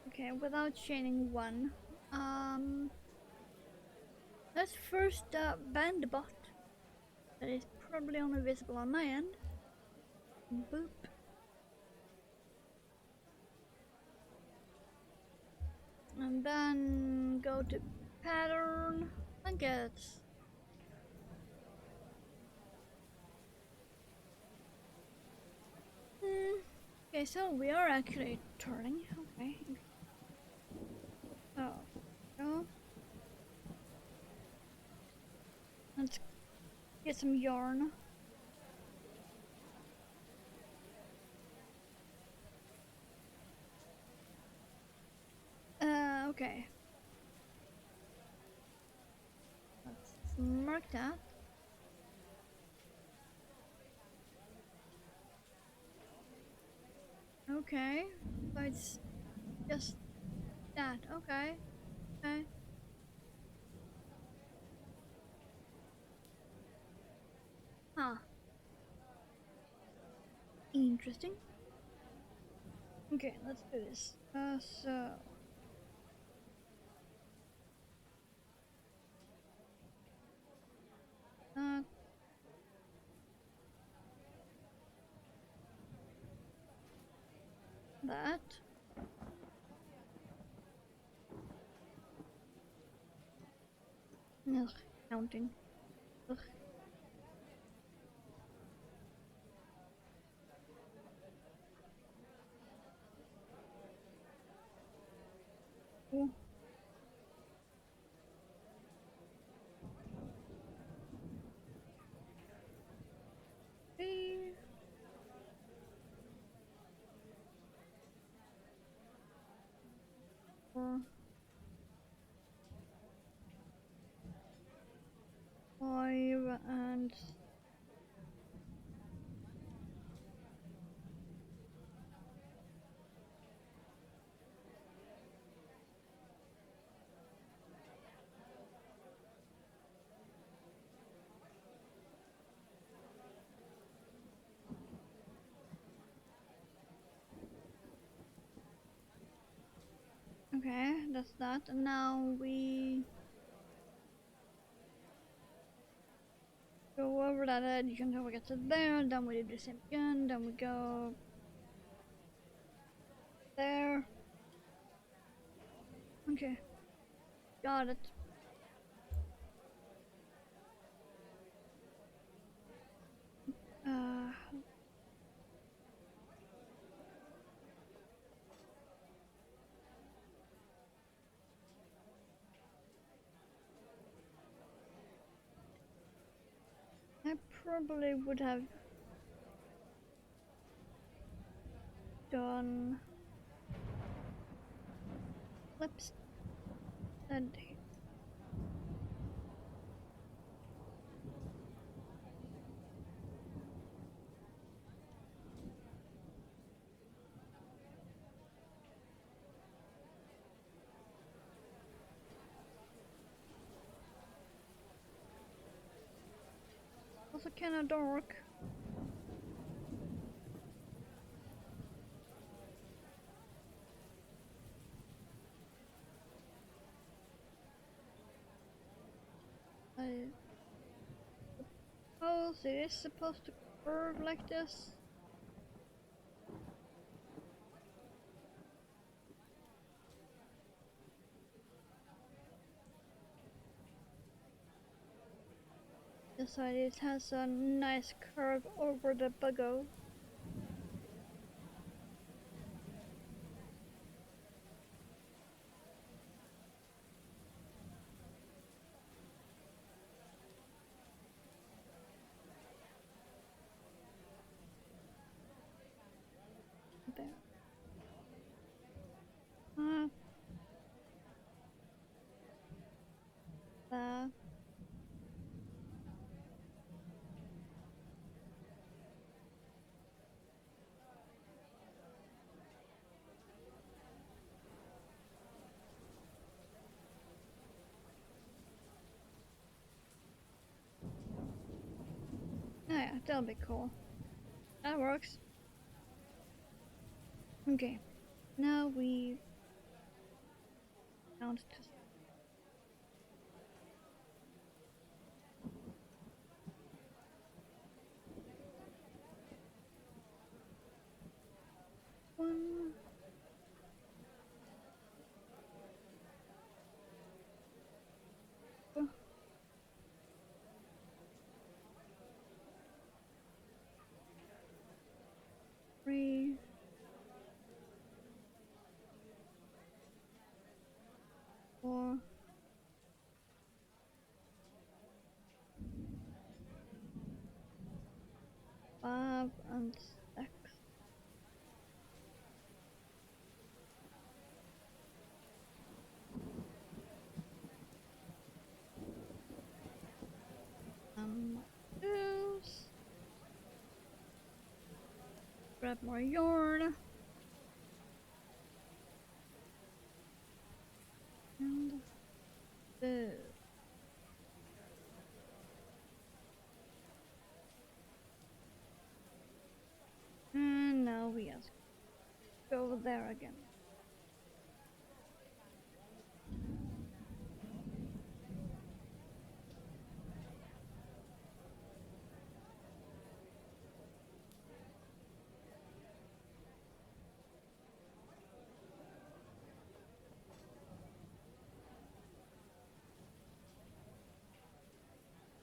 Okay, without chaining one, let's first band the bot. That is probably only visible on my end. Boop. And then go to pattern, blankets. Okay, so we are actually turning. Okay. Oh, go. Let's get some yarn. Okay. Let's mark that. Okay. So it's just that. Okay. Okay. Huh. Interesting. Okay, let's do this. So that. Ugh, counting. Ugh. Ooh. 3, 4, 5, and okay, that's that. And now we go over that edge until we get to there, then we do the same again, then we go there. Okay. Got it. Uh, I probably would have done flips and also kinda dark. I suppose it is supposed to curve like this. The side it has a nice curve over the buggo. There. Uh, uh, yeah, that'll be cool. That works. Okay, now we count to 1, 2, 3, 4, 5, and 6. Juice. Grab more yarn. And boo. And now we just go there again.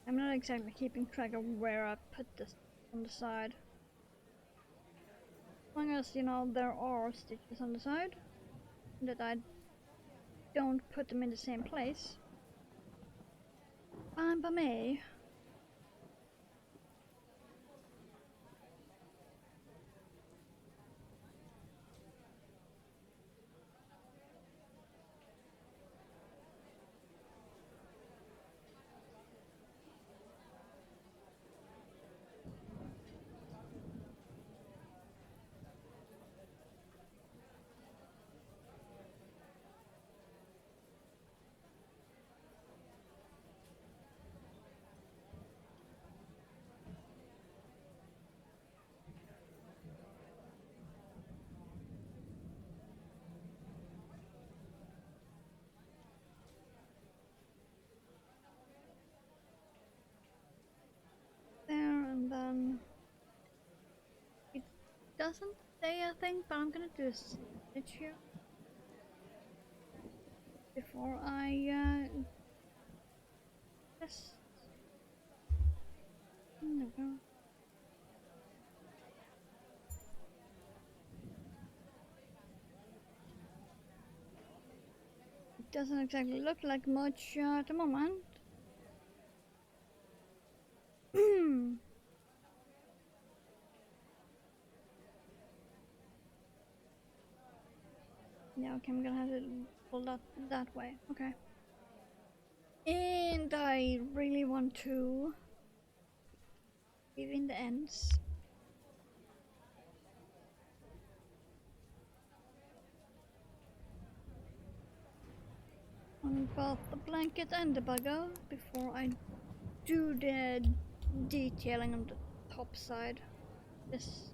I'm not exactly keeping track of where I put this on the side. As long as, you know, there are stitches on the side, that I don't put them in the same place. Fine by me. There, and then it doesn't say a thing, but I'm gonna do a stitch here. before I just there we go. It doesn't exactly look like much at the moment. Yeah, okay, I'm gonna have to pull that way. Okay. And I really want to give in the ends. On both the blanket and the bugger before I do the detailing on the top side. This.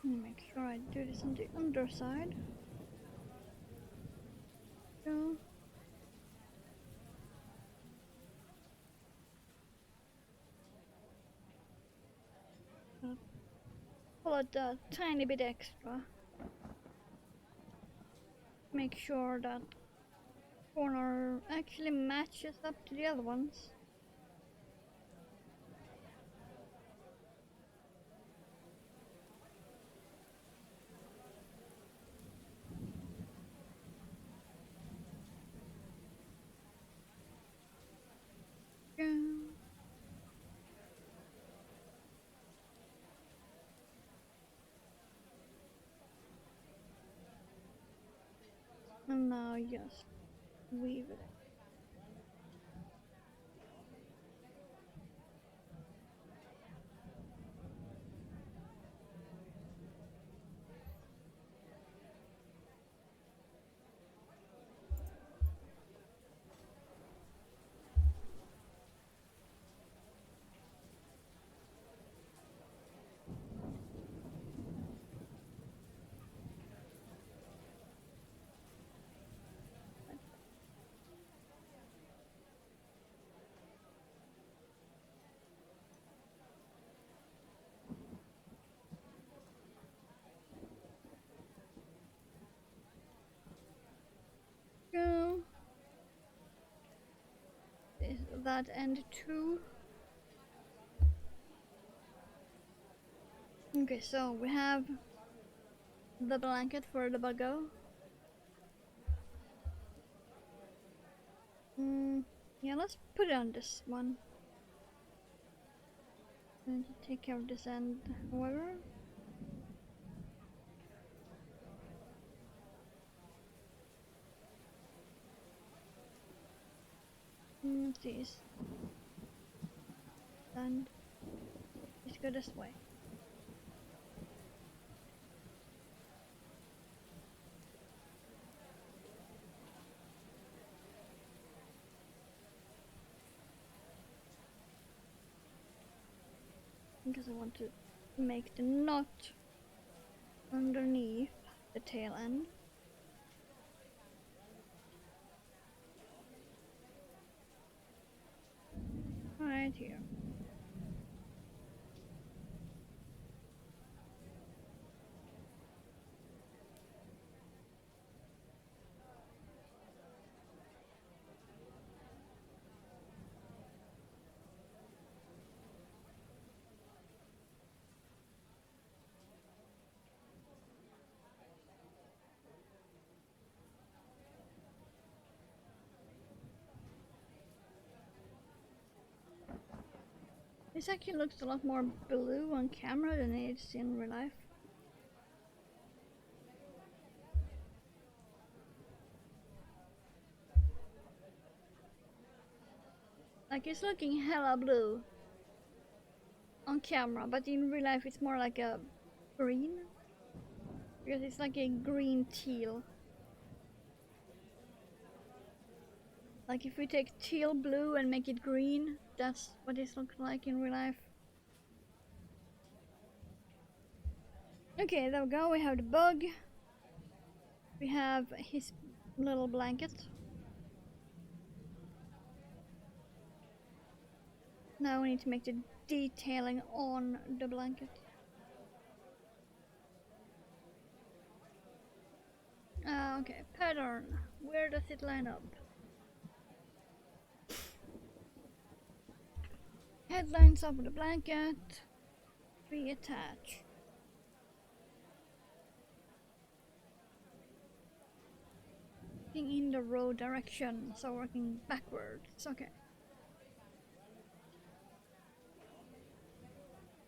Make sure I do this on the underside. Go. Pull it a tiny bit extra. Make sure that corner actually matches up to the other ones. Go. And now just weave it. Go. That end too. Okay, so we have the blanket for the buggo. Yeah, let's put it on this one. And take care of this end, however. Please. And let's go this way. Because I want to make the knot underneath the tail end. Right here. This actually looks a lot more blue on camera than it is in real life. Like it's looking hella blue on camera, but in real life it's more like a green. Because it's like a green teal. Like if we take teal blue and make it green, that's what it looks like in real life. Okay, there we go, we have the bug. We have his little blanket. Now we need to make the detailing on the blanket. Okay, pattern. Where does it line up? Head lines up with the blanket. Reattach. In the road direction, so working backwards. Okay.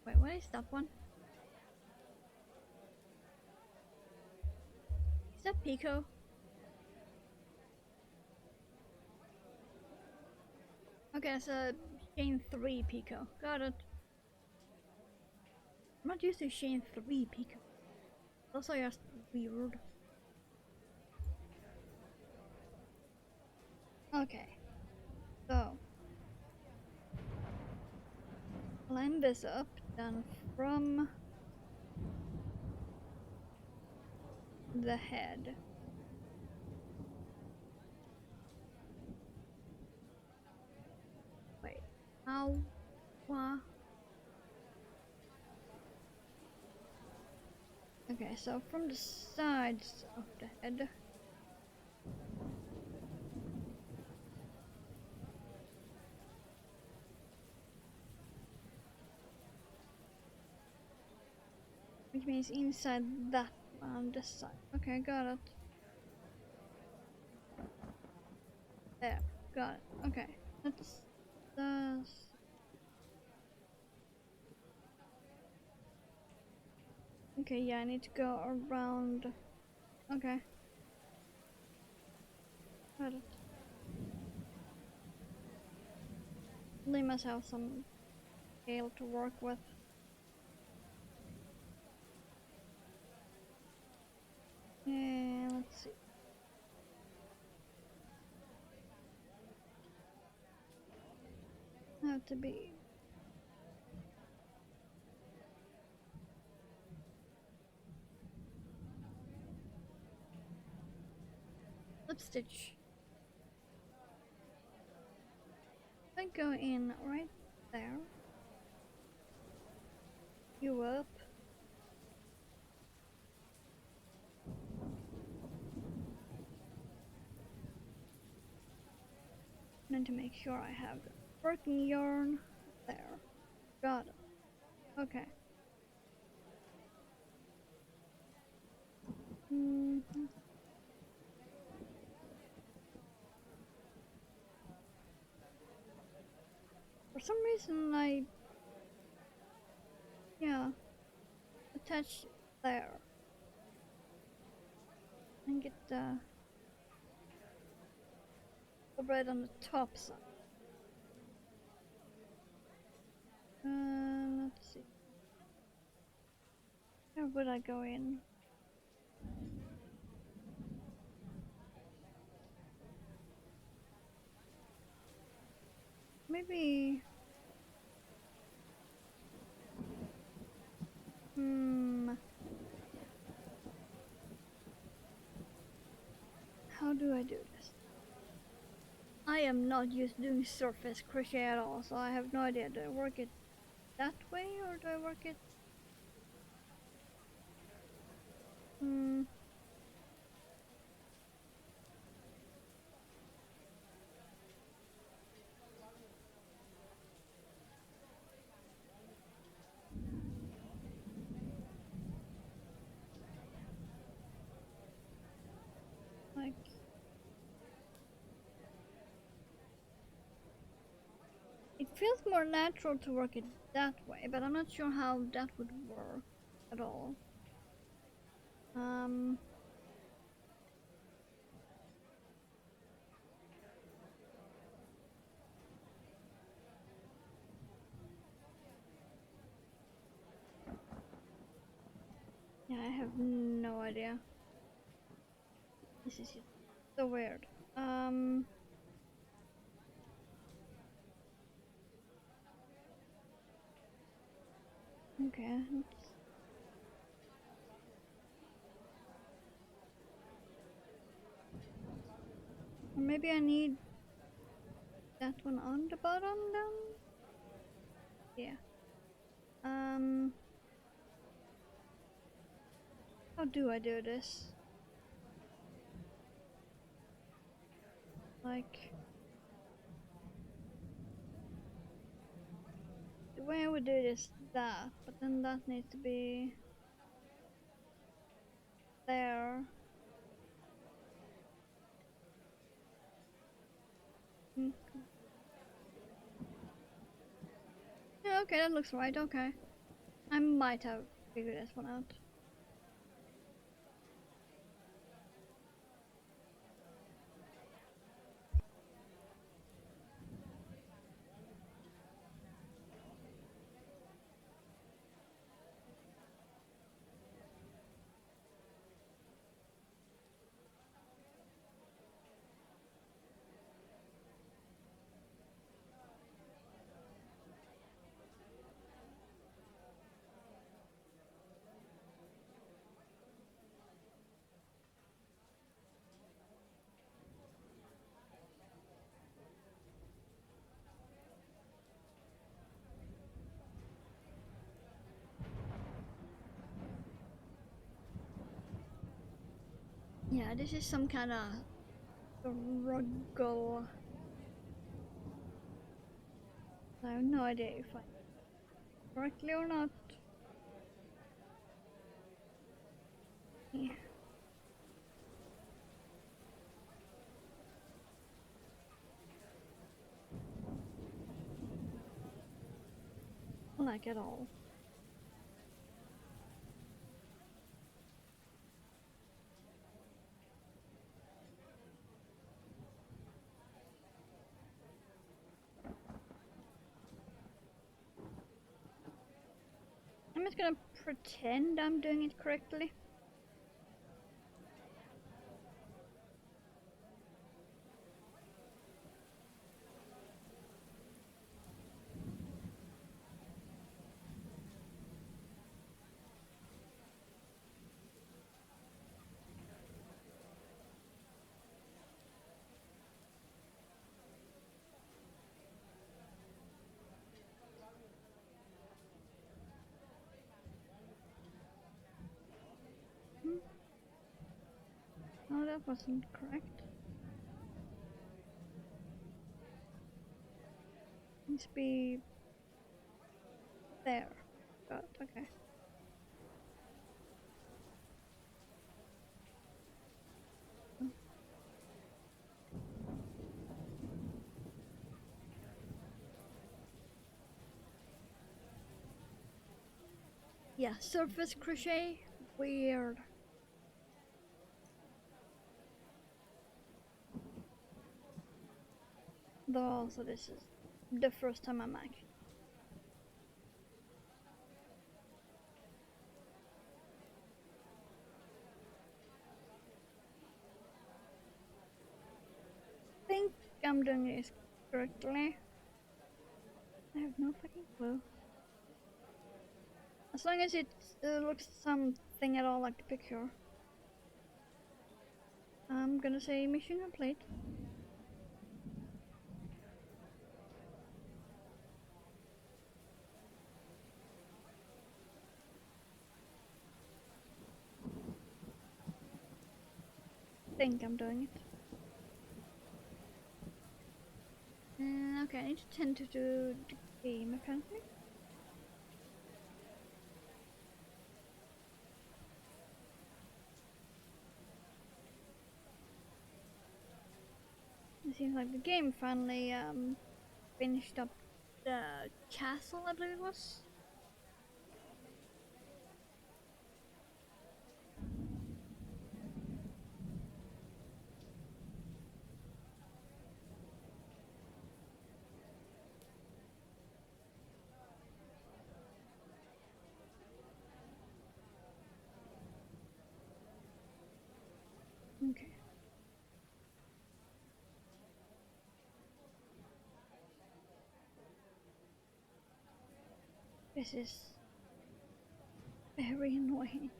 Wait, what is that one? Is that Pico? Okay, it's a chain 3 Pico. Got it. I'm not used to chain 3 Pico. Those are just weird. Okay. So line this up, then from the head. Wait. How? What? Okay, so from the sides of the head. Which means inside that one on this side. Okay, got it. There, got it. Okay, that's okay, yeah, I need to go around. Okay, got it. Leave myself some scale to work with. Yeah, let's see. Have to be. Lip stitch. I go in right there. You up. Need to make sure I have working yarn there. Got it. Okay. For some reason, yeah, attach there and get the bread on the top side. Let's see. Where would I go in? Maybe. How do I do this? I am not used to doing surface crochet at all, so I have no idea. Do I work it that way or do I work it? Like. It feels more natural to work it that way, but I'm not sure how that would work at all. Yeah, I have no idea. This is just so weird. Okay. Or maybe I need that one on the bottom then? Yeah. How do I do this? Like, the way I would do it is that, but then that needs to be there. Mm. Yeah, okay, that looks right, okay. I might have figured this one out. Yeah, this is some kind of struggle. I have no idea if I correctly or not. Yeah. Like at all. I'm just gonna pretend I'm doing it correctly. Hmm? No, that wasn't correct. Needs to be there. But okay. Yeah, surface crochet. Weird. Though also this is the first time I'm actually. Think I'm doing this correctly. I have no fucking clue. As long as it looks something at all like the picture. I'm gonna say mission complete. Think I'm doing it. Okay, I need to tend to do the game apparently. It seems like the game finally finished up the castle, I believe it was. Okay. This is very annoying.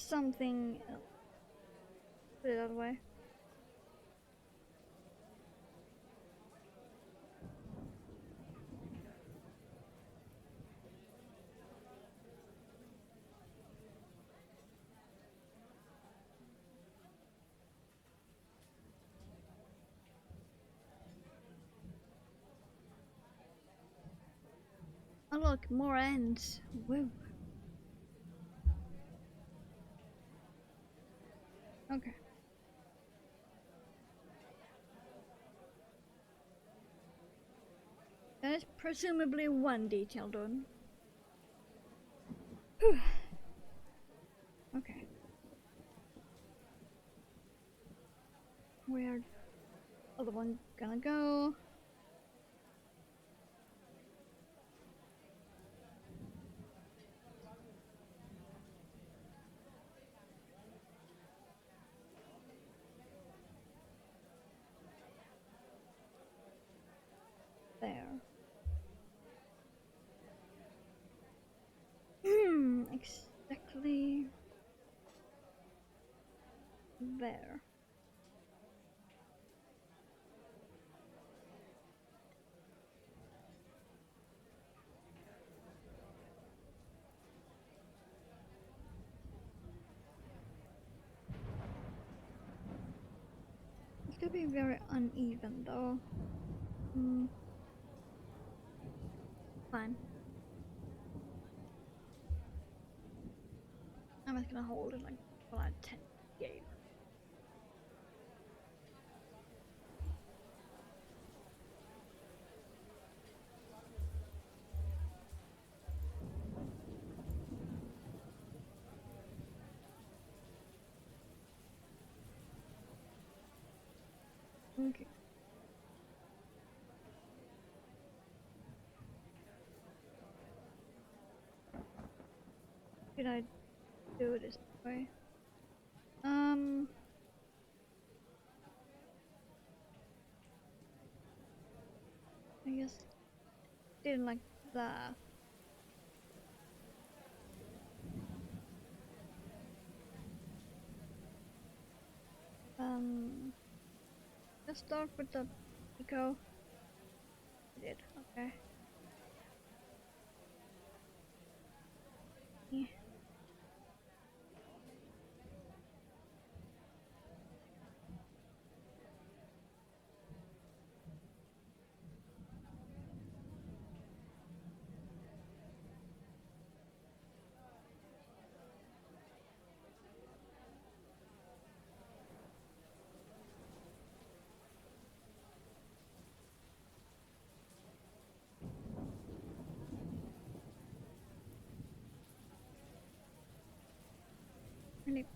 something else. Put it that way. Oh look, more ends. Woo. Okay. That is presumably one detail done. Whew. Okay. Where other one gonna go? There. Exactly there. It could be very uneven though. Fine. I'm just gonna hold it like while I 10 game. Okay. Should I do it this way? I guess didn't like that. Let's start with the eco. I did, okay. Yeah. Really,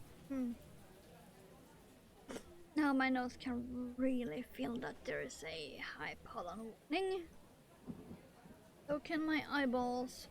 Now my nose can really feel that there is a high pollen warning. So can my eyeballs.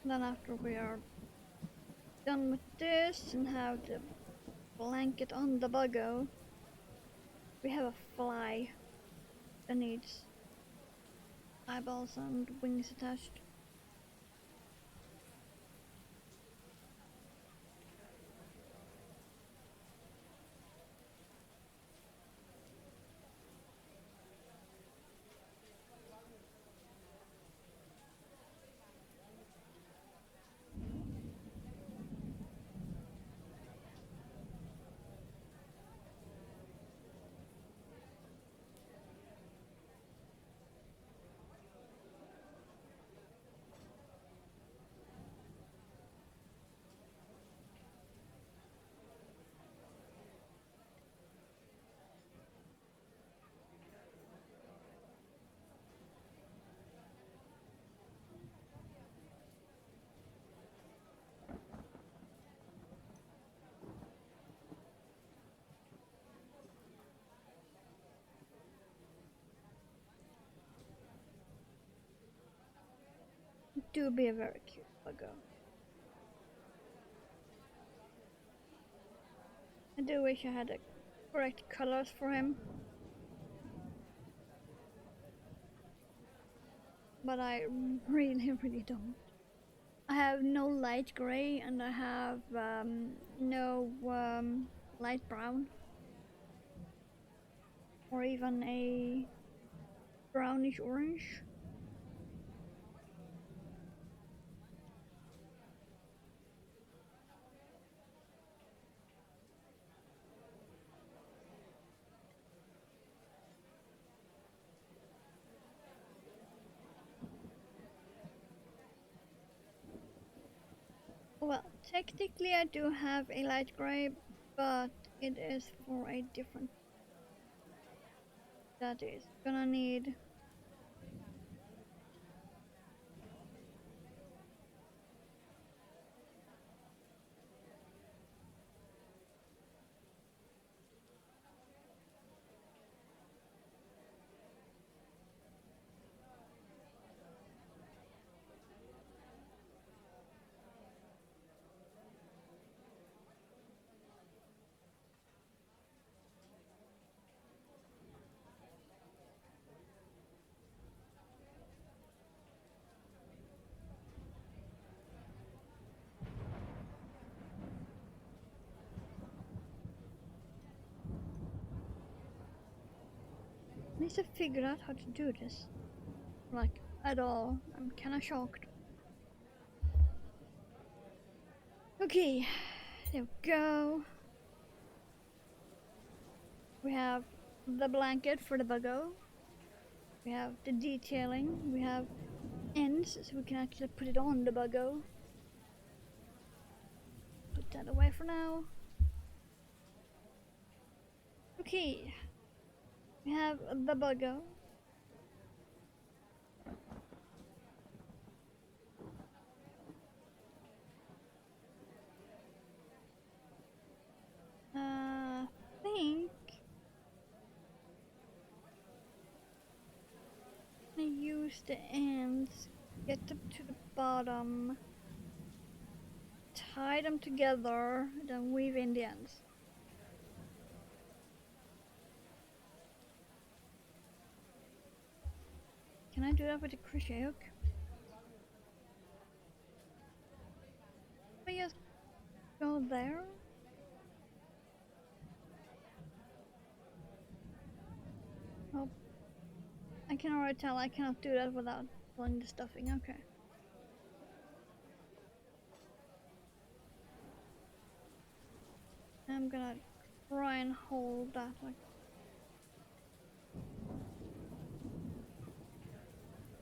Then after we are done with this and have the blanket on the buggo, we have a fly that needs eyeballs and wings attached. do be a very cute buggo. I do wish I had the correct colors for him. But I really don't. I have no light gray and I have no light brown. Or even a brownish orange. Well, technically I do have a light gray, but it is for a different. That is gonna need. I need to figure out how to do this. Like, at all. I'm kinda shocked. Okay, there we go. We have the blanket for the buggo. We have the detailing. We have ends, so we can actually put it on the buggo. Put that away for now. Okay, we have the buggo. I think I use the ends, get them to the bottom, tie them together, then weave in the ends. Can I do that with a crochet hook? I just go there? Oh, I can already tell I cannot do that without pulling the stuffing, okay. I'm gonna try and hold that like,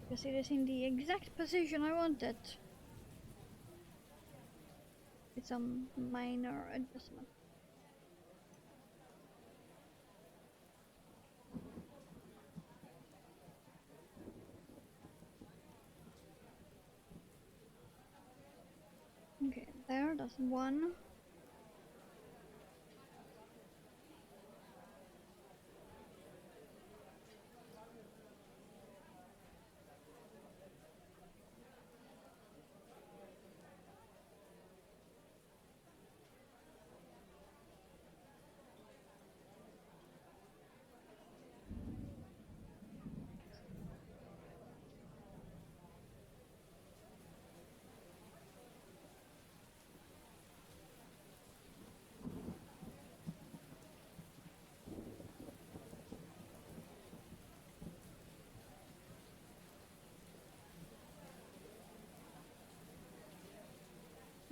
because it is in the exact position I want it. With some minor adjustment. Okay, there, that's one.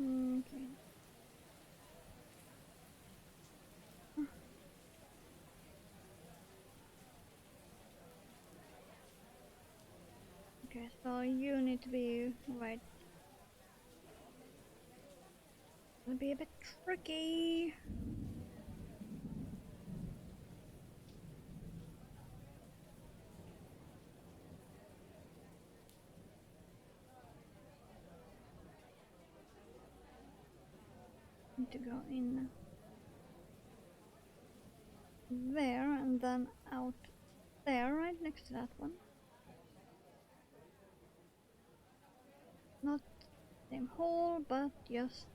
Okay. Okay, so you need to be right. It'll be a bit tricky. Need to go in there and then out there, right next to that one. same hole, but just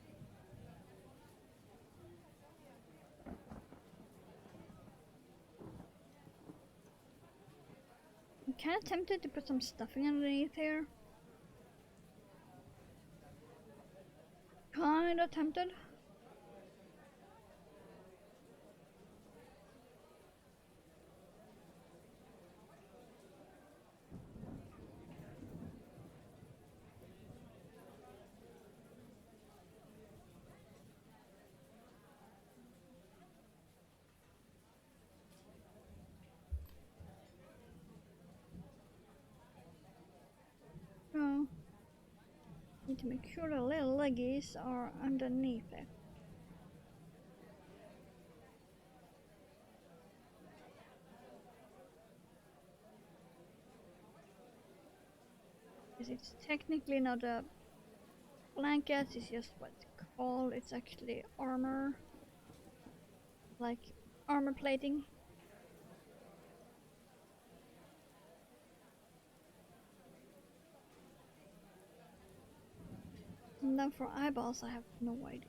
I'm kind of tempted to put some stuffing underneath here. Kind of tempted. So, need to make sure the little leggies are underneath it. Because it's technically not a blanket, it's just what it's called. It's actually armor. Like armor plating. And then for eyeballs, I have no idea.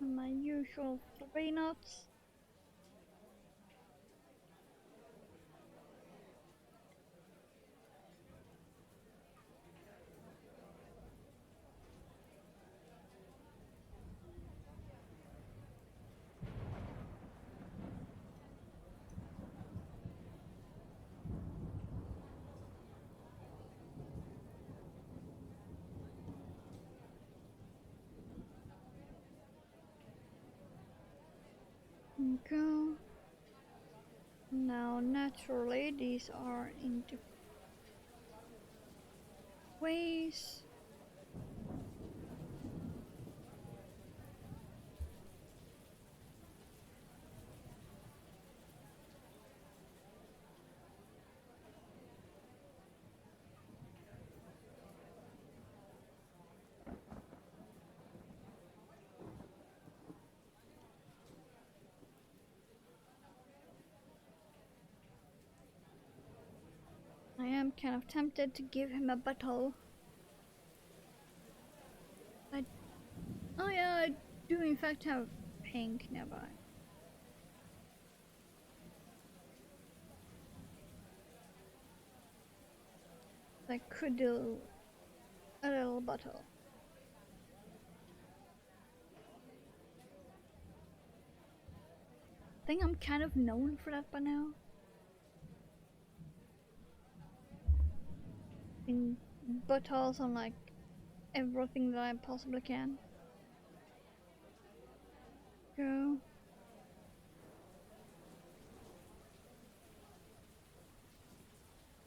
My usual 3 knots. Go. Now, naturally, these are into ways. I am kind of tempted to give him a butthole. Oh yeah, I do in fact have pink nearby. I could do a little butthole. I think I'm kind of known for that by now. In buttholes on like everything that I possibly can. Go.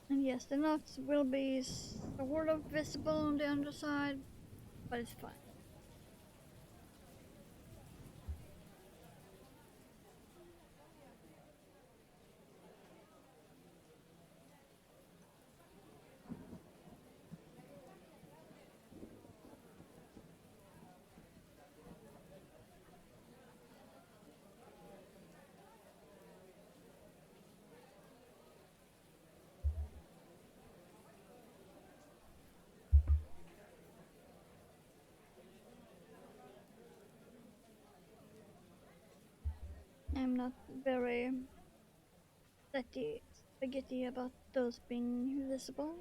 And yes, the knots will be sort of visible on the underside, but it's fine. I'm not very spaghetti about those being visible.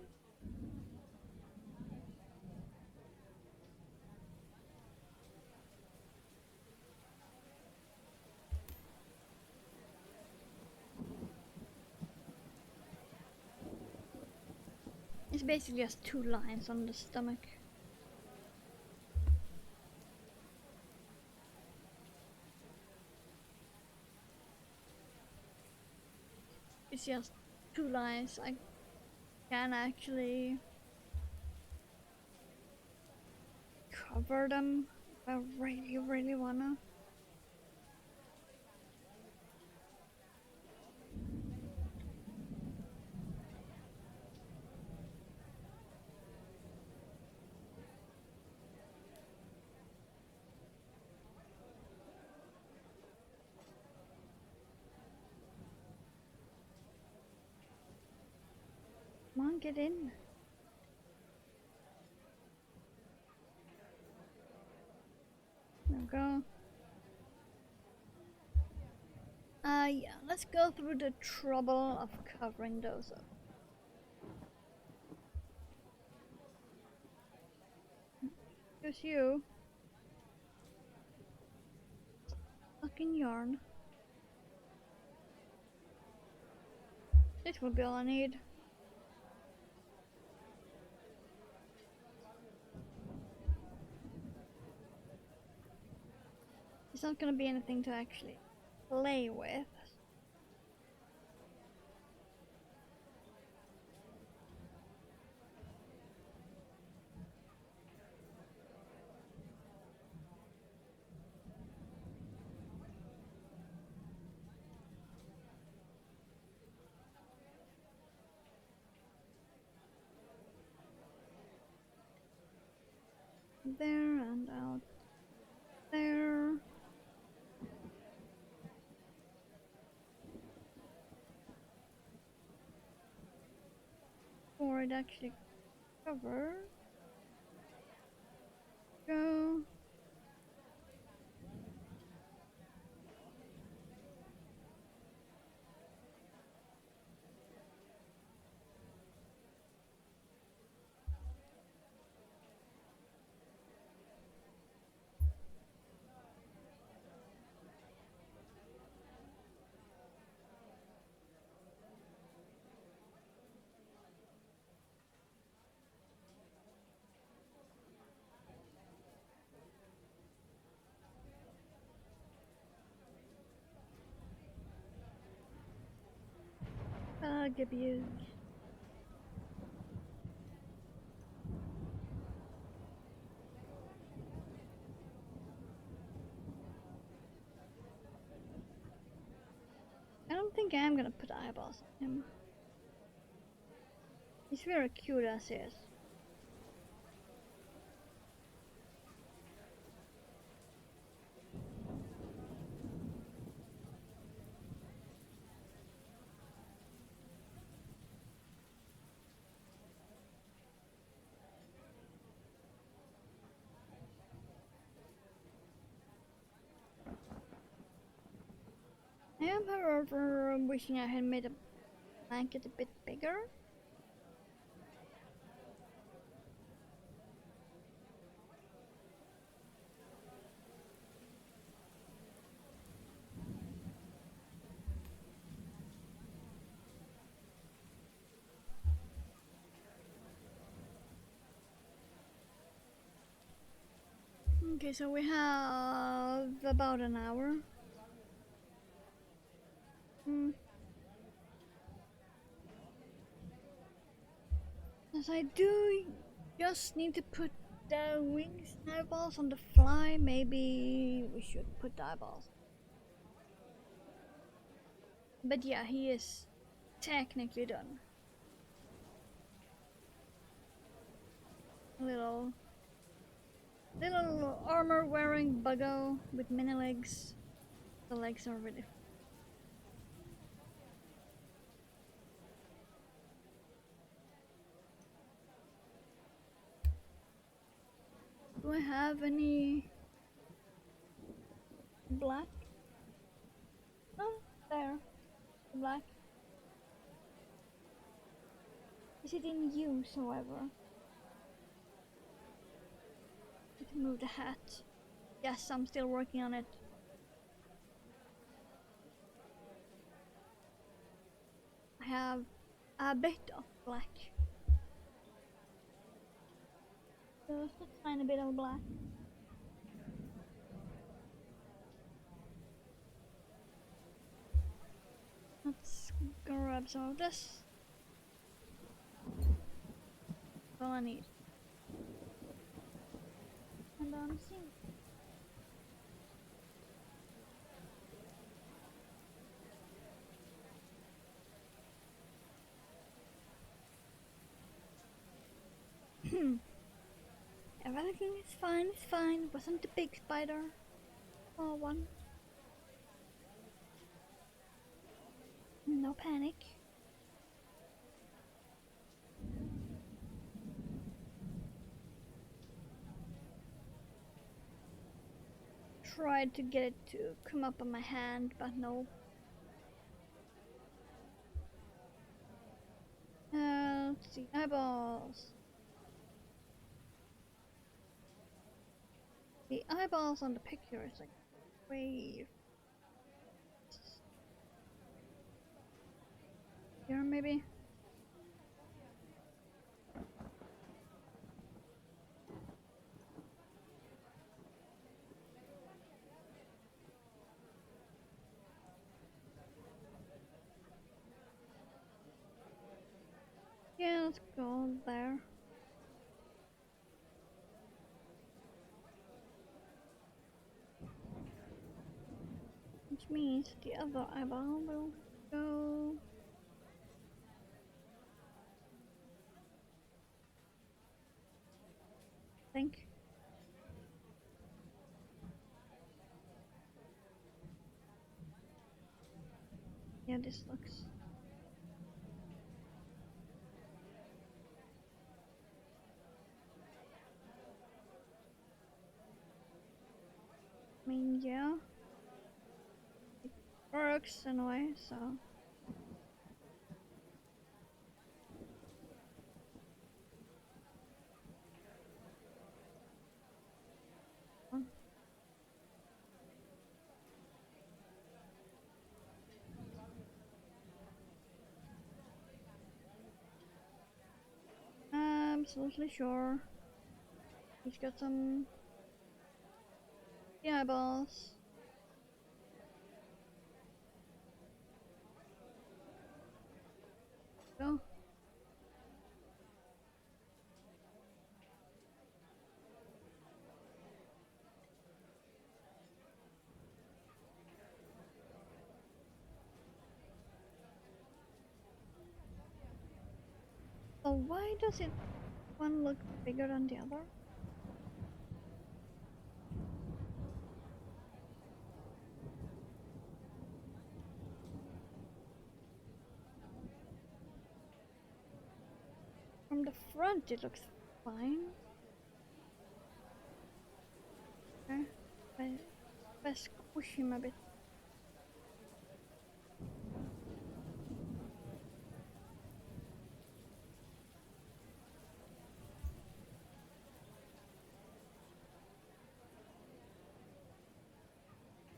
It's basically just 2 lines on the stomach. It's just 2 lines. I can actually cover them if I really wanna. Come on, get in. There we go. Yeah, let's go through the trouble of covering those up. Here's you. Fucking yarn. This will be all I need. It's not gonna be anything to actually play with. There and out there. Or it actually cover. Go. Give you. I don't think I am gonna put eyeballs on him. He's very cute as is. I am, however, wishing I had made a blanket a bit bigger. Okay, so we have about an hour. As I do just need to put the wings and eyeballs on the fly, maybe we should put the eyeballs. But yeah, he is technically done. Little armor wearing buggo with mini legs. The legs are really. Do I have any black? Oh, there. Black. Is it in use, however? Let's move the hat. Yes, I'm still working on it. I have a bit of black. Just a tiny bit of black. Let's grab some of this. That's all I need. And on sync. Everything is fine, it's fine. It wasn't a big spider. Or one. No panic. tried to get it to come up on my hand, but no. Let's see, eyeballs. The eyeballs on the picture is like way here, maybe. Yeah, let's go there. Which means the other eyeball will go. I think. Yeah, this looks. I mean, yeah. It works in a way, so. Absolutely sure. He's got some eyeballs. Go. So why does it one look bigger than the other? From the front it looks fine. Okay. Let's squish him a bit.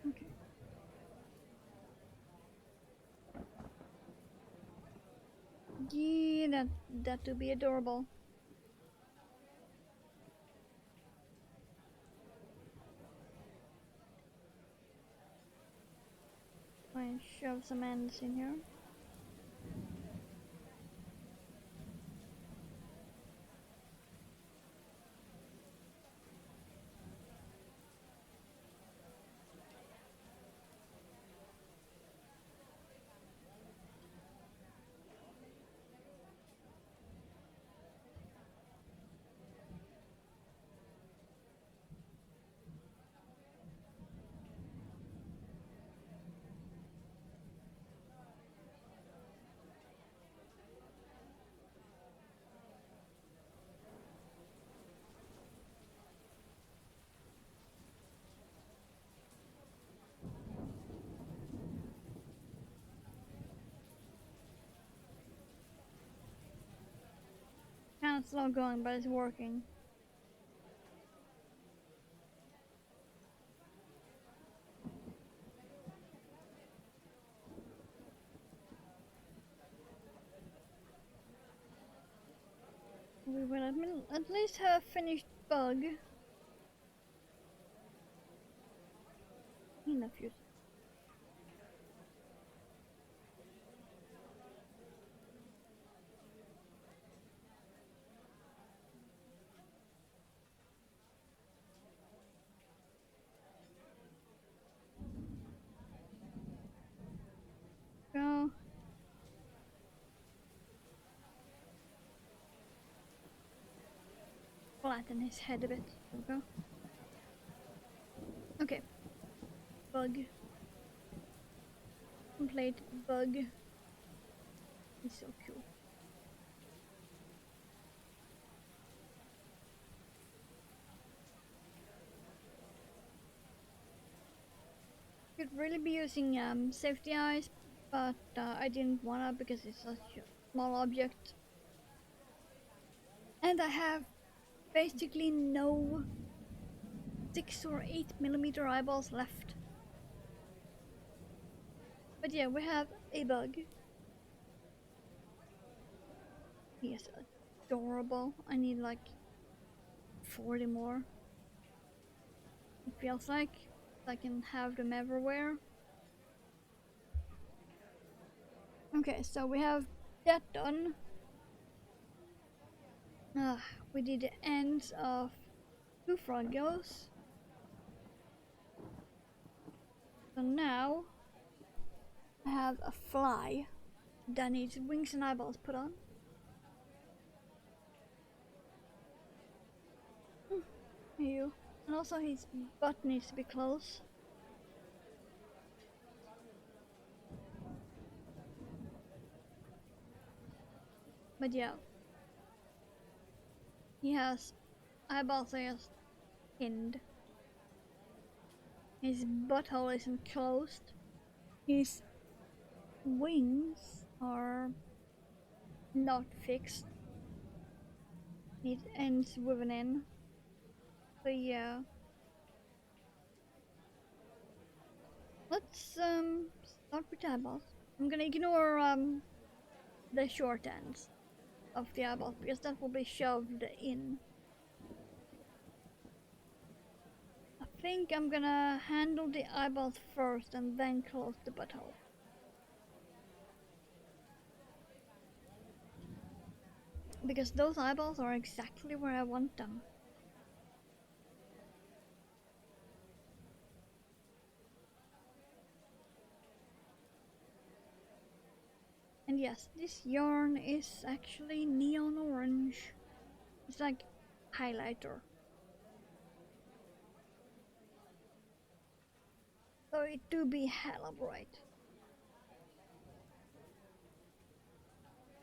Okay. Yeah, that would be adorable. I shove some ends in here. Kind of slow going, but it's working. We will at least have a finished bug in a few seconds. Go. Flatten his head a bit. Go. Okay. Bug. Complete bug. He's so cool. could really be using safety eyes, but I didn't wanna because it's such a small object. And I have basically no 6 or 8 millimeter eyeballs left. But yeah, we have a bug. He is adorable. I need like 40 more. It feels like I can have them everywhere. Okay, so we have that done. We did the ends of 2 frogos. So now I have a fly that needs wings and eyeballs put on. You. And also his butt needs to be closed. But yeah. He has eyeballs just pinned. His butthole isn't closed. His wings are not fixed. It ends with an N. So yeah. Let's start with eyeballs. I'm gonna ignore the short ends of the eyeballs because that will be shoved in. I think I'm gonna handle the eyeballs first and then close the butthole. Because those eyeballs are exactly where I want them. And yes, this yarn is actually neon orange. It's like highlighter. So it do be hella bright.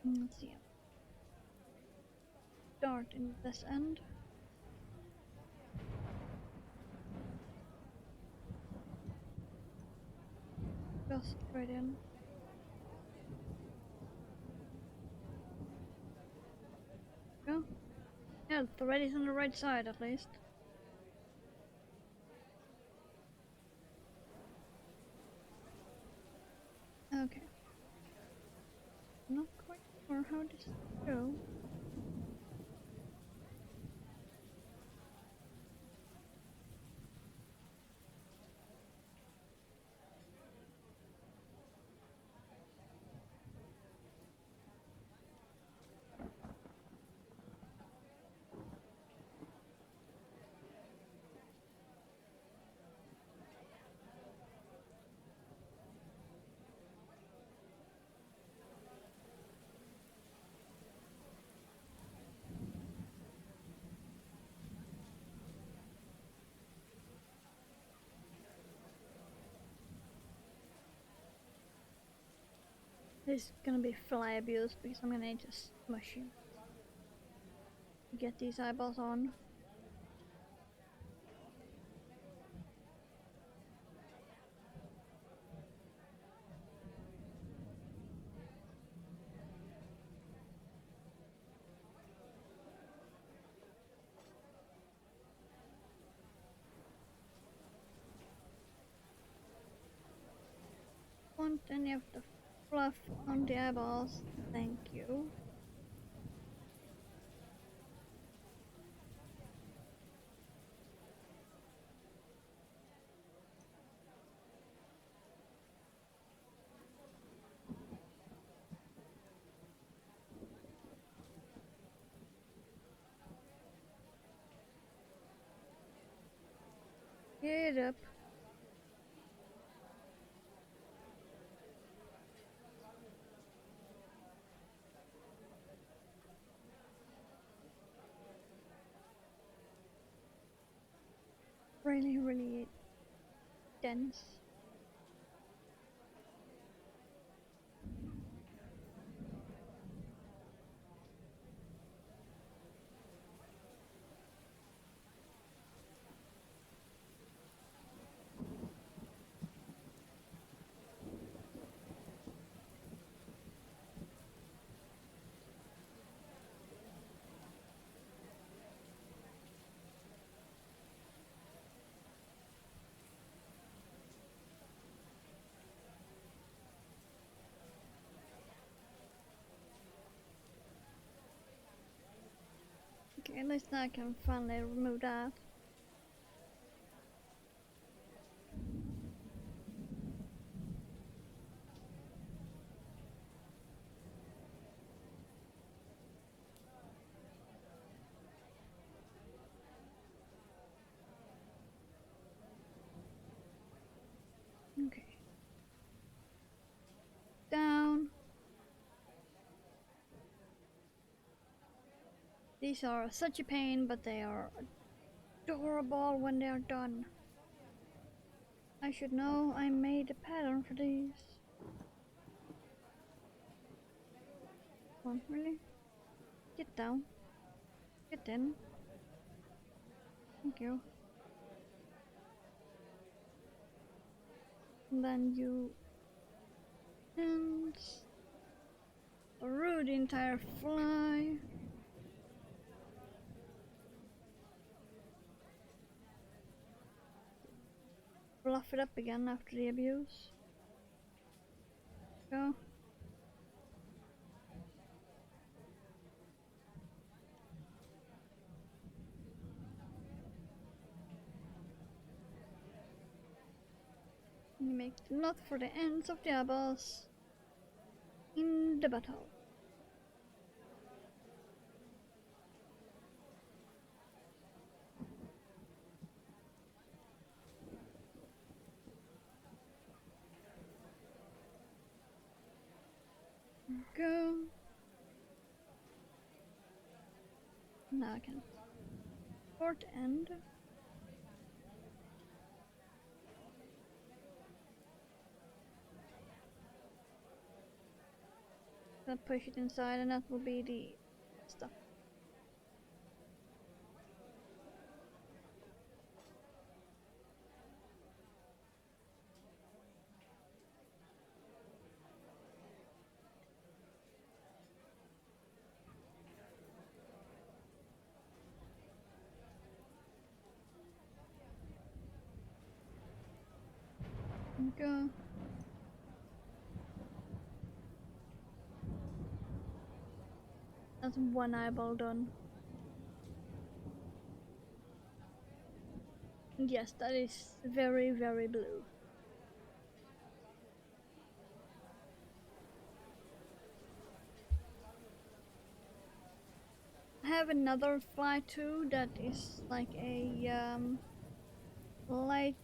Let's see. Start in this end. Just right in. Go. Yeah, the thread is on the right side at least. Okay. Not quite sure how this go. This is gonna be fly abuse because I'm gonna need to smush him to get these eyeballs on. Want any of the fluff on the eyeballs? Thank you. Get up. Really dense. at least now I can finally remove that. Okay. Down. These are such a pain, but they are adorable when they are done. I should know I made a pattern for these. Come on, really? Get down. Get in. Thank you. And then you and through the entire fly. Fluff it up again after the abuse. Go. You make the knot for the ends of the eyeballs in the butthole. Go. Now I can short end. Gonna push it inside, and that will be the stuff. Go. That's one eyeball done. Yes, that is very, very blue. I have another fly too that is like a light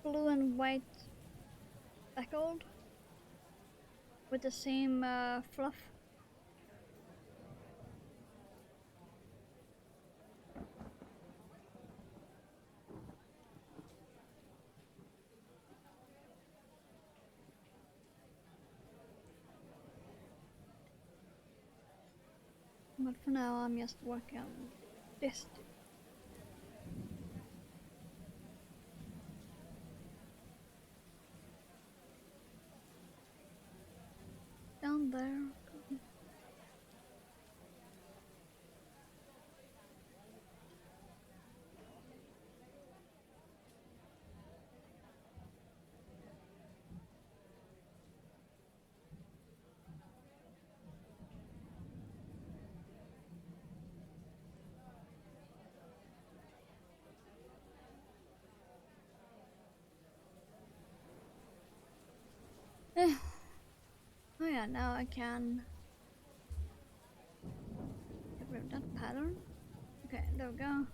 blue and white speckled with the same fluff. But for now I'm just working on this. Down there. Oh yeah, now I can get rid of that pattern. Okay, there we go.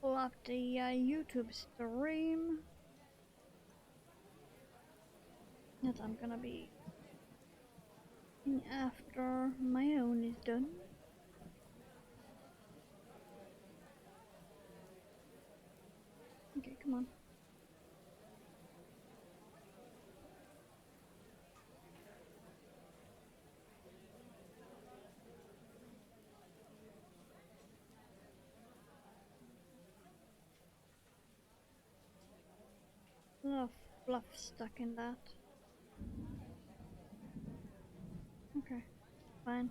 Pull up the YouTube stream that I'm gonna be in after my own is done. Okay, come on. A lot of fluff stuck in that. Okay, fine.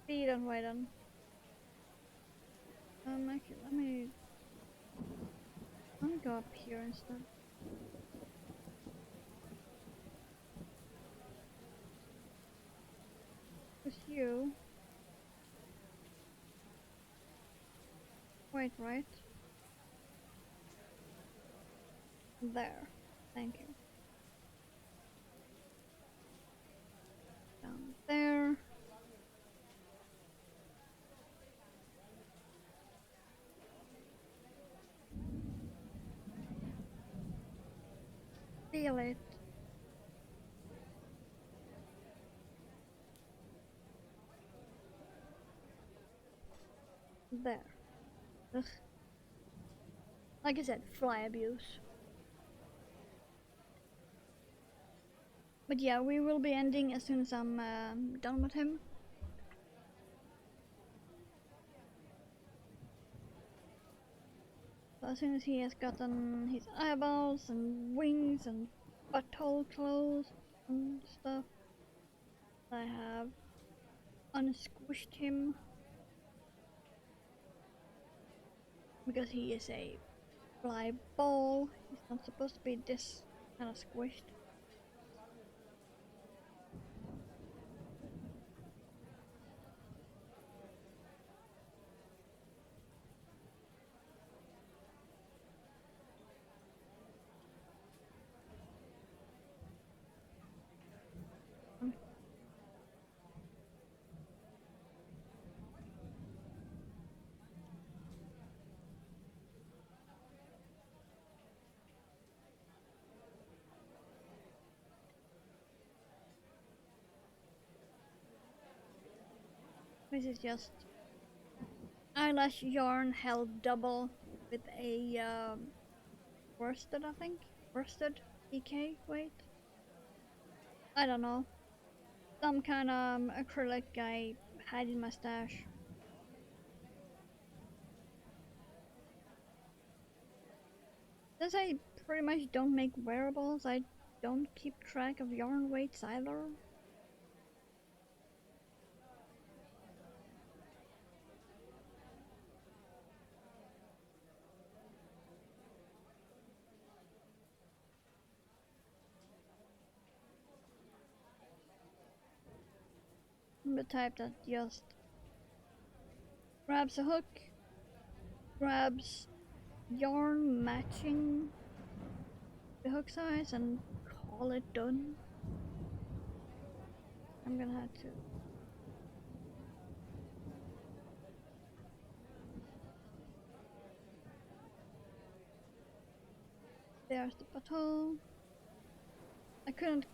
Feed and widen. Actually, let me go up here instead. is you. Wait, right? There. Thank you. Down there. Feel it. There. Ugh. Like I said, fly abuse. But yeah, we will be ending as soon as I'm done with him. So as soon as he has gotten his eyeballs and wings and butthole clothes and stuff, I have unsquished him because he is a fly ball. He's not supposed to be this kind of squished. This is just eyelash yarn held double with a worsted, I think. Worsted EK, wait. I don't know. Some kind of acrylic I had in my stash. Since I pretty much don't make wearables, I don't keep track of yarn weights either. I'm the type that just grabs a hook, grabs yarn matching the hook size and call it done. I'm gonna have to. There's the bottle. I couldn't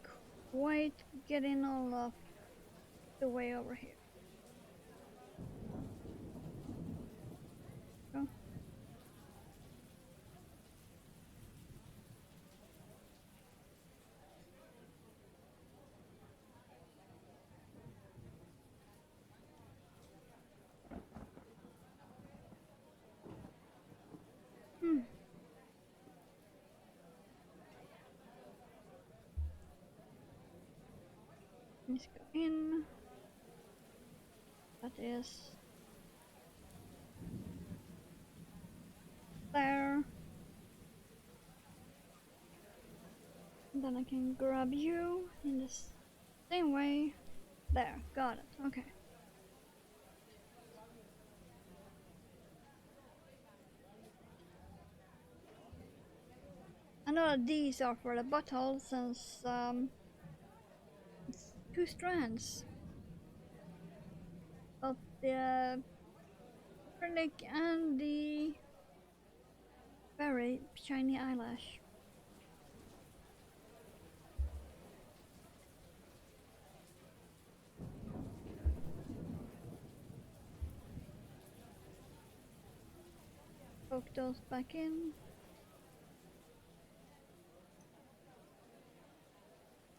quite get in all of the way over here. Go. Let's go in. That is there. And then I can grab you in the same way. There, got it. Okay. I know that these are for the butthole since it's 2 strands. But the acrylic and the very shiny eyelash. Poke those back in.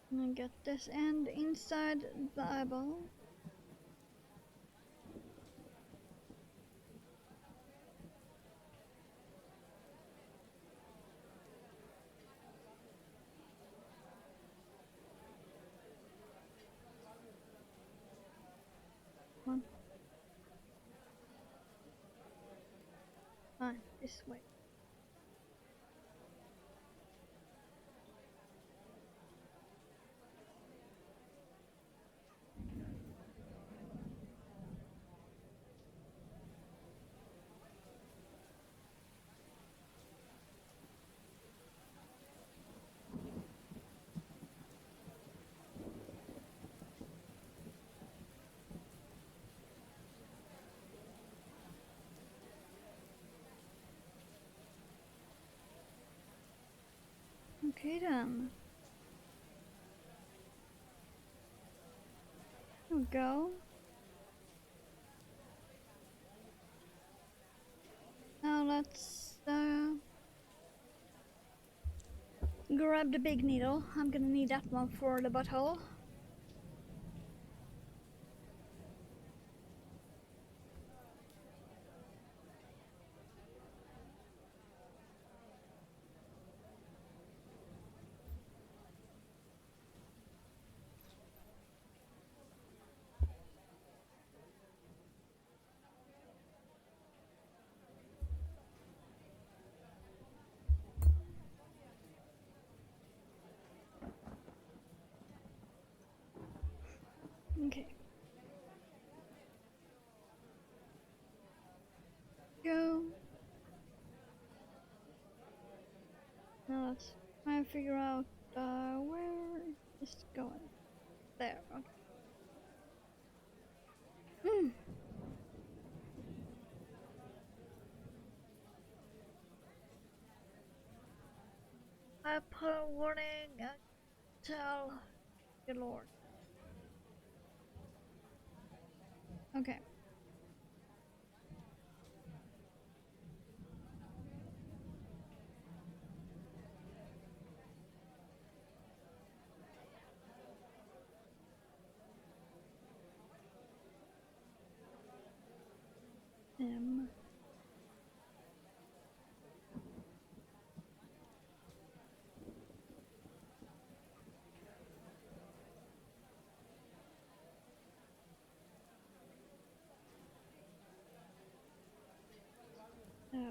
And get this end inside the eyeball. One. Fine, this way. Okay then. Here we go. Now let's grab the big needle. I'm gonna need that one for the butthole. Okay. Go. Now let's try and figure out where it's going. There. Okay. Hmm. I put a warning. Tell your lord. Okay. Um.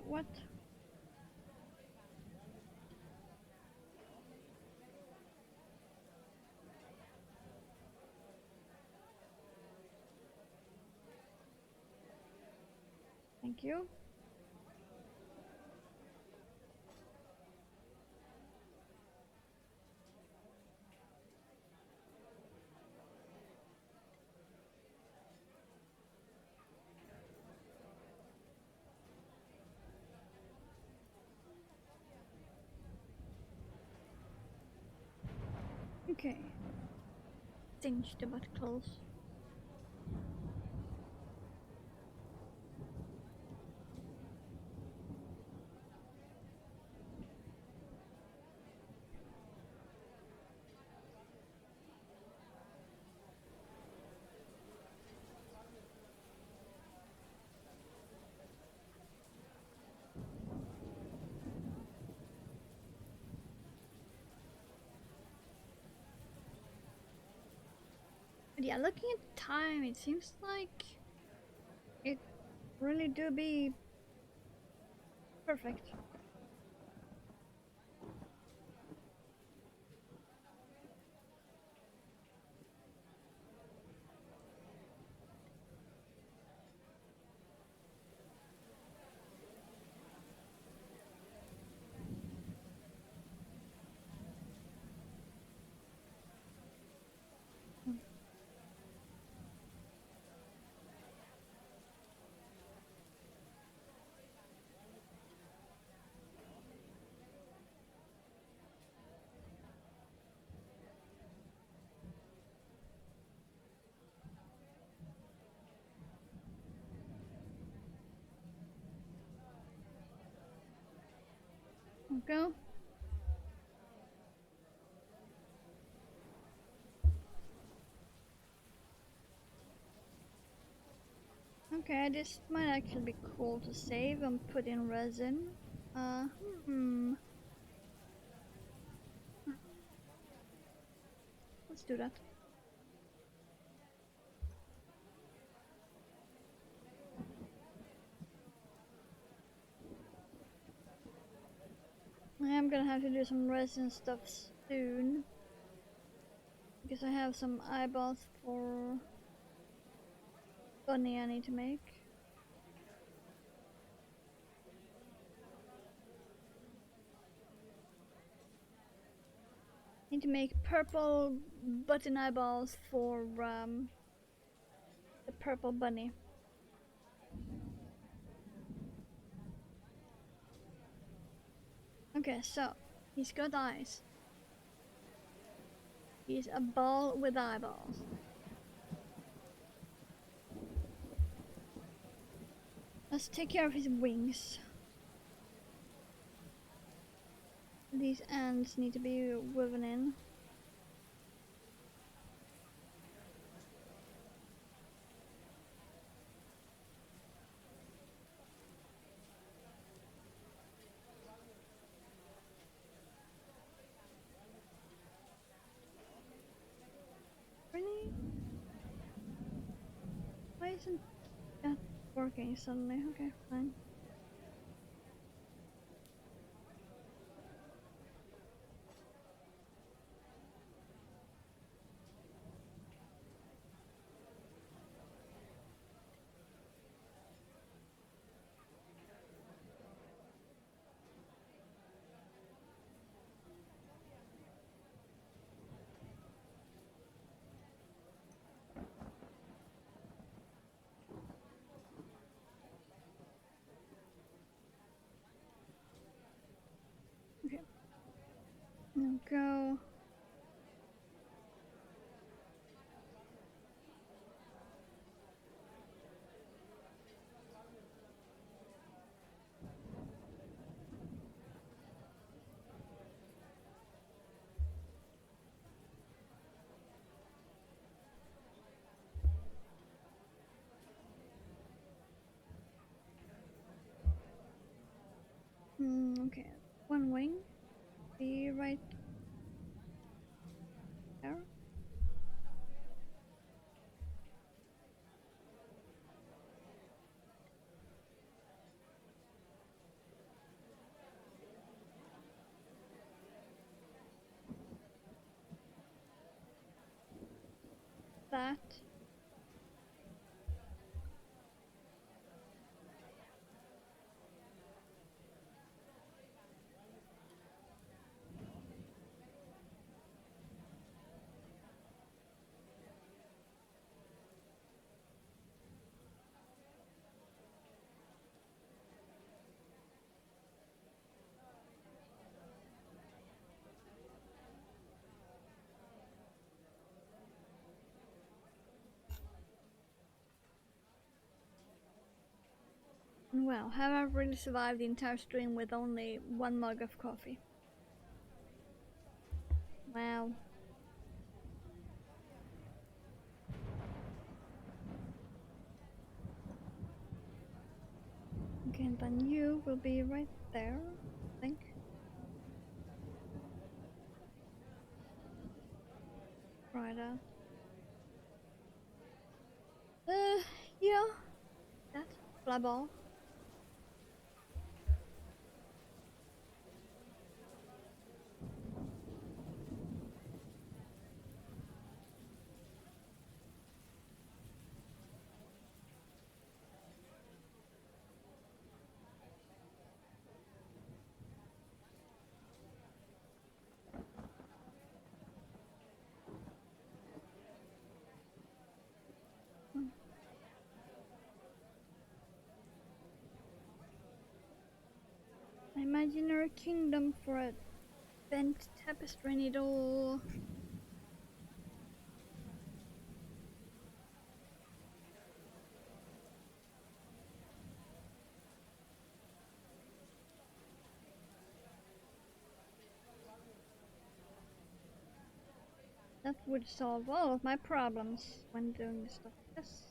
What? Thank you. Okay. Cinch the butt close. But yeah, looking at the time, it seems like it really do be perfect. Okay. Okay, this might actually be cool to save and put in resin. Uh, hmm. Let's do that. I am gonna have to do some resin stuff soon. Because I have some eyeballs for bunny I need to make. Need to make purple button eyeballs for the purple bunny. Okay, so he's got eyes. He's a ball with eyeballs. Let's take care of his wings. These ends need to be woven in. Really? Why isn't that working suddenly? Okay, fine. Okay. Now go. Okay. One wing. Be right there. That. Well, have I really survived the entire stream with only one mug of coffee? Wow. Okay, and then you will be right there, I think. Right, yeah. That. Fly ball. Imaginary kingdom for a bent tapestry needle. That would solve all of my problems when doing stuff like this.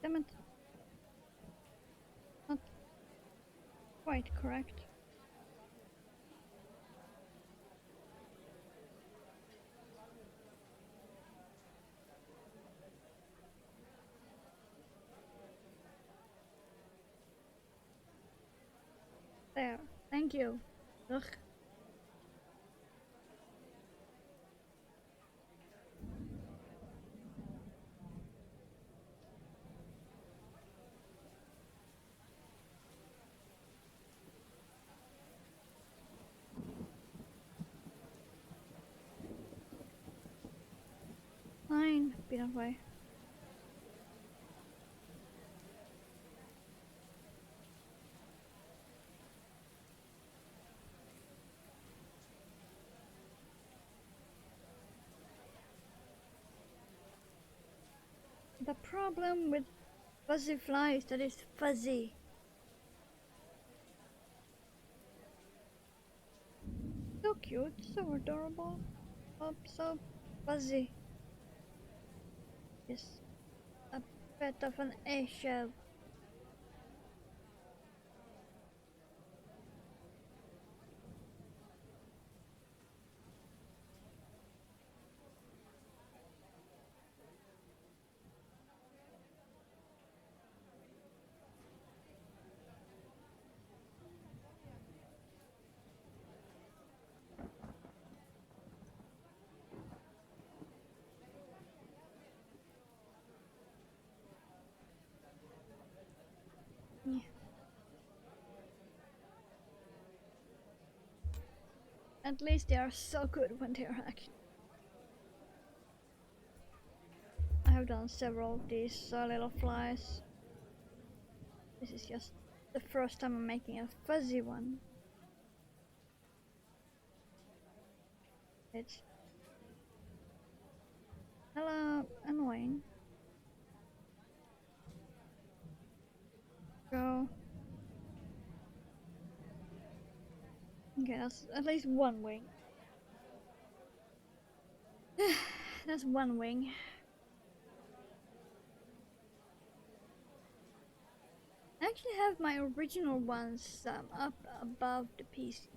Damn it. Not quite correct. There. Thank you. Ugh. Fine. Be that way. The problem with fuzzy fly is that it's fuzzy. So cute, so adorable. Oh, so fuzzy. Yes, a bit of an eggshell. Yeah. At least they are so good when they're acting. I have done several of these little flies. This is just the first time I'm making a fuzzy one. It's hella annoying. Go. Okay, that's at least one wing. That's one wing. I actually have my original ones up above the piece.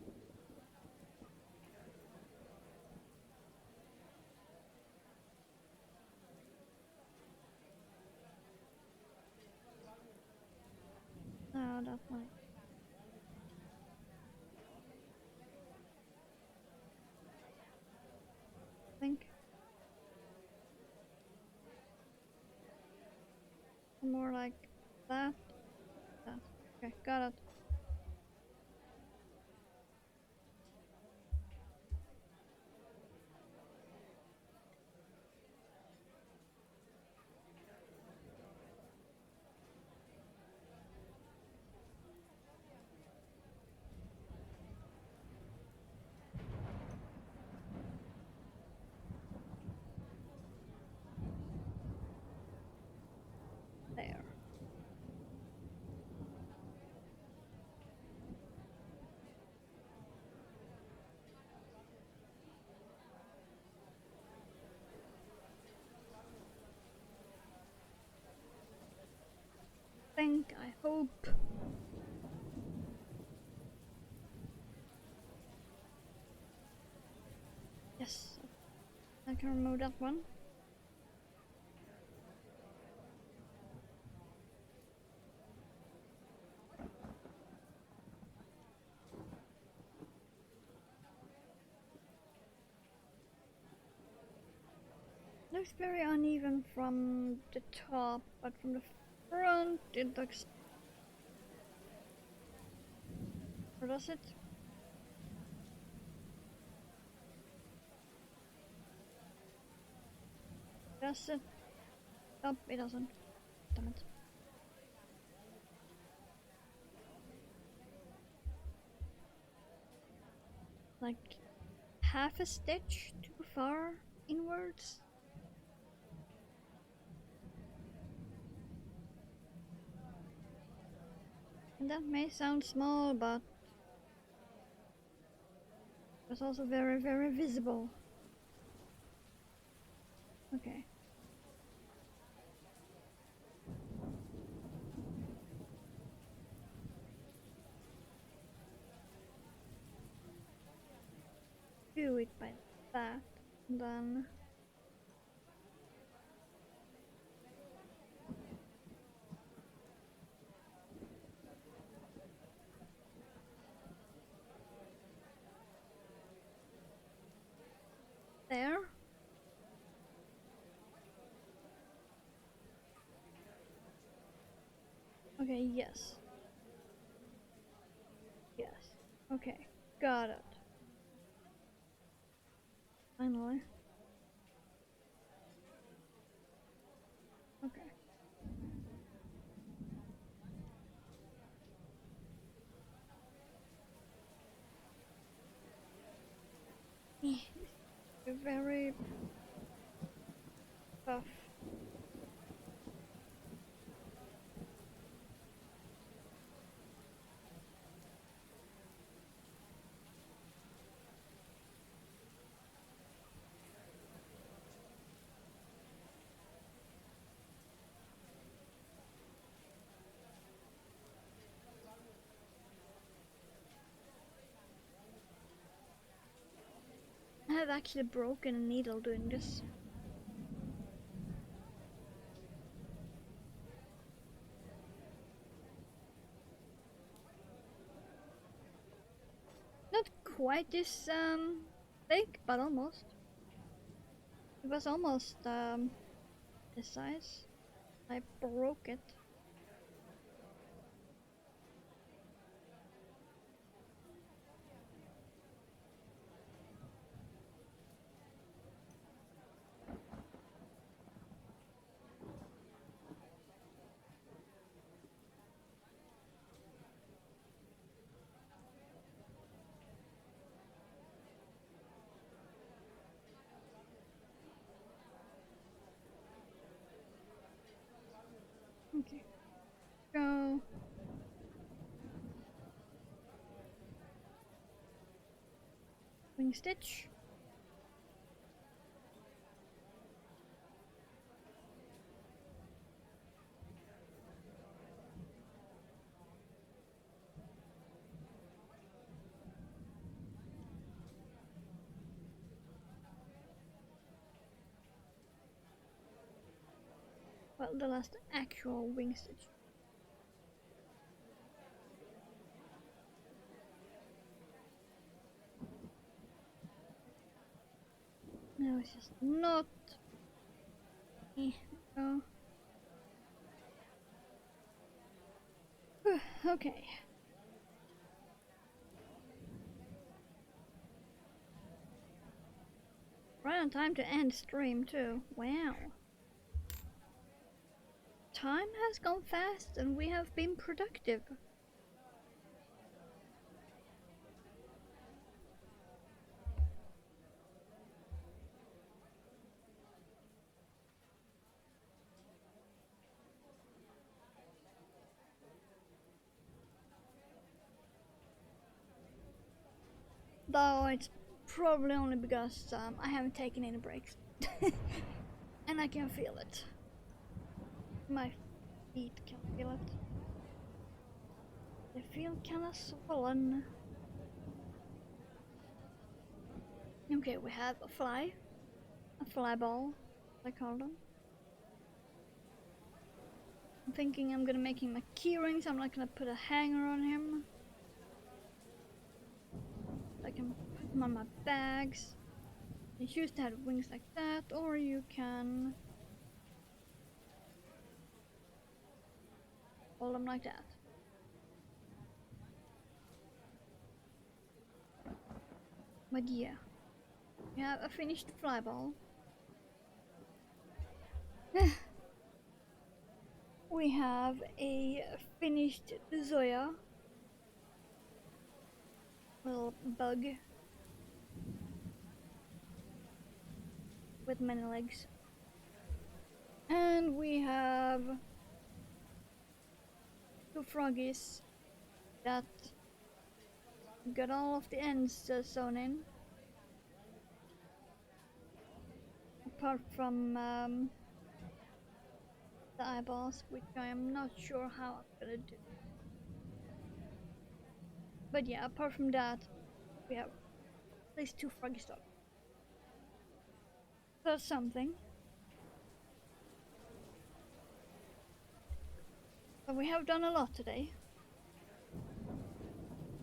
Oh, that's nice. I think more like that. That. Okay, got it. There. I hope. Yes, I can remove that one. Looks very uneven from the top, but from the front it looks. Or does it? Does it? Oh, it doesn't. Damn it. Like half a stitch too far inwards. And that may sound small, but it's also very, very visible. Okay. Do it by that. And then there. Okay, yes. Yes. Okay, got it. Finally. Okay. Very tough. I have actually broken a needle doing this. Not quite this thick, but almost. It was almost this size. I broke it. Okay. Go. Wing stitch. Well, the last actual wing stitch. No, it's just not. Go. Okay. Right on time to end stream too. Wow. Time has gone fast and we have been productive. Though it's probably only because I haven't taken any breaks. And I can feel it. My feet can feel it. They feel kinda swollen. Okay, we have a fly ball, I call them. I'm thinking I'm gonna make him a keyring, so I'm not gonna put a hanger on him. I can put him on my bags. You choose to have wings like that, or you can hold them like that. But yeah, we have a finished fly ball. We have a finished Zoya. Little bug with many legs. And we have two froggies that got all of the ends sewn in. Apart from the eyeballs, which I am not sure how I'm gonna do. But yeah, apart from that, we have at least two froggy stock. That's something. But we have done a lot today.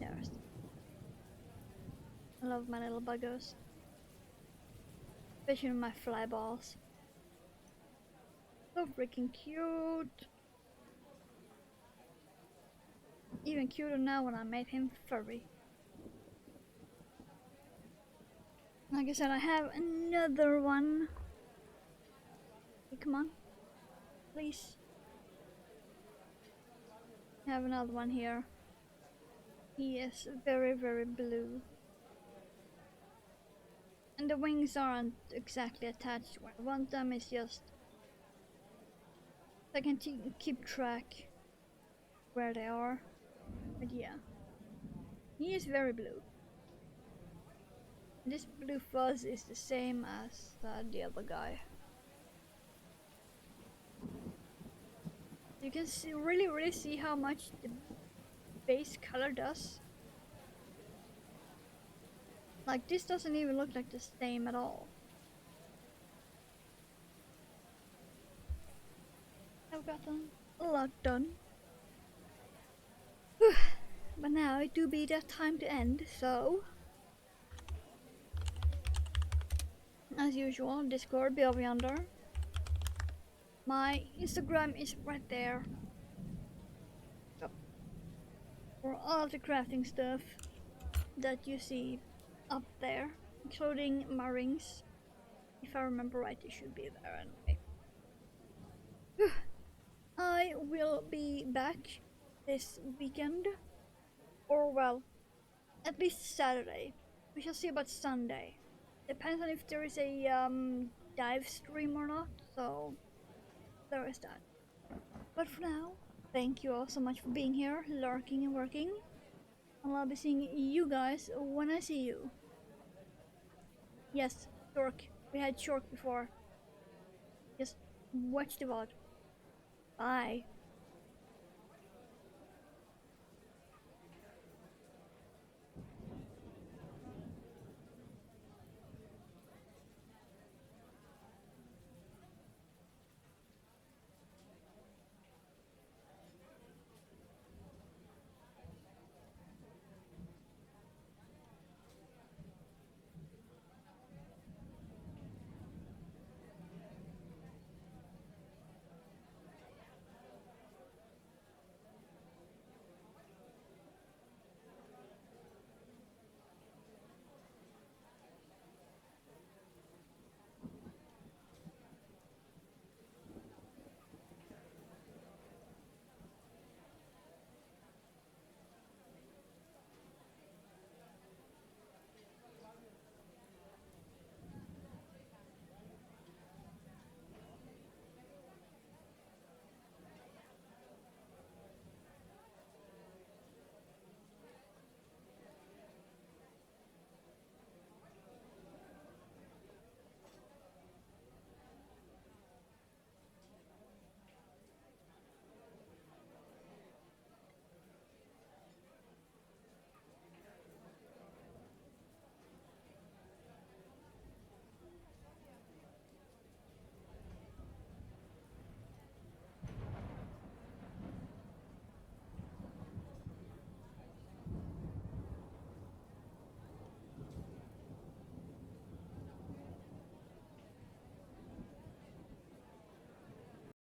Yes. I love my little buggos. fishing with my fly balls. So freaking cute. Even cuter now when I made him furry. Like I said, I have another one. Hey, come on. Please. I have another one here. He is very, very blue. And the wings aren't exactly attached where I want them, it's just I can keep track where they are. But yeah, he is very blue. This blue fuzz is the same as the other guy. You can see, really see how much the base color does. Like, this doesn't even look like the same at all. I've gotten a lot done. But now it do be that time to end, so as usual, Discord be over yonder. My Instagram is right there. So, for all the crafting stuff that you see up there, including my rings. If I remember right, it should be there anyway. I will be back this weekend, or well, at least Saturday. We shall see about Sunday. Depends on if there is a dive stream or not, so there is that. But for now, thank you all so much for being here, lurking and working. And I'll be seeing you guys when I see you. Yes, Shork. We had Shork before. Just watch the VOD. Bye.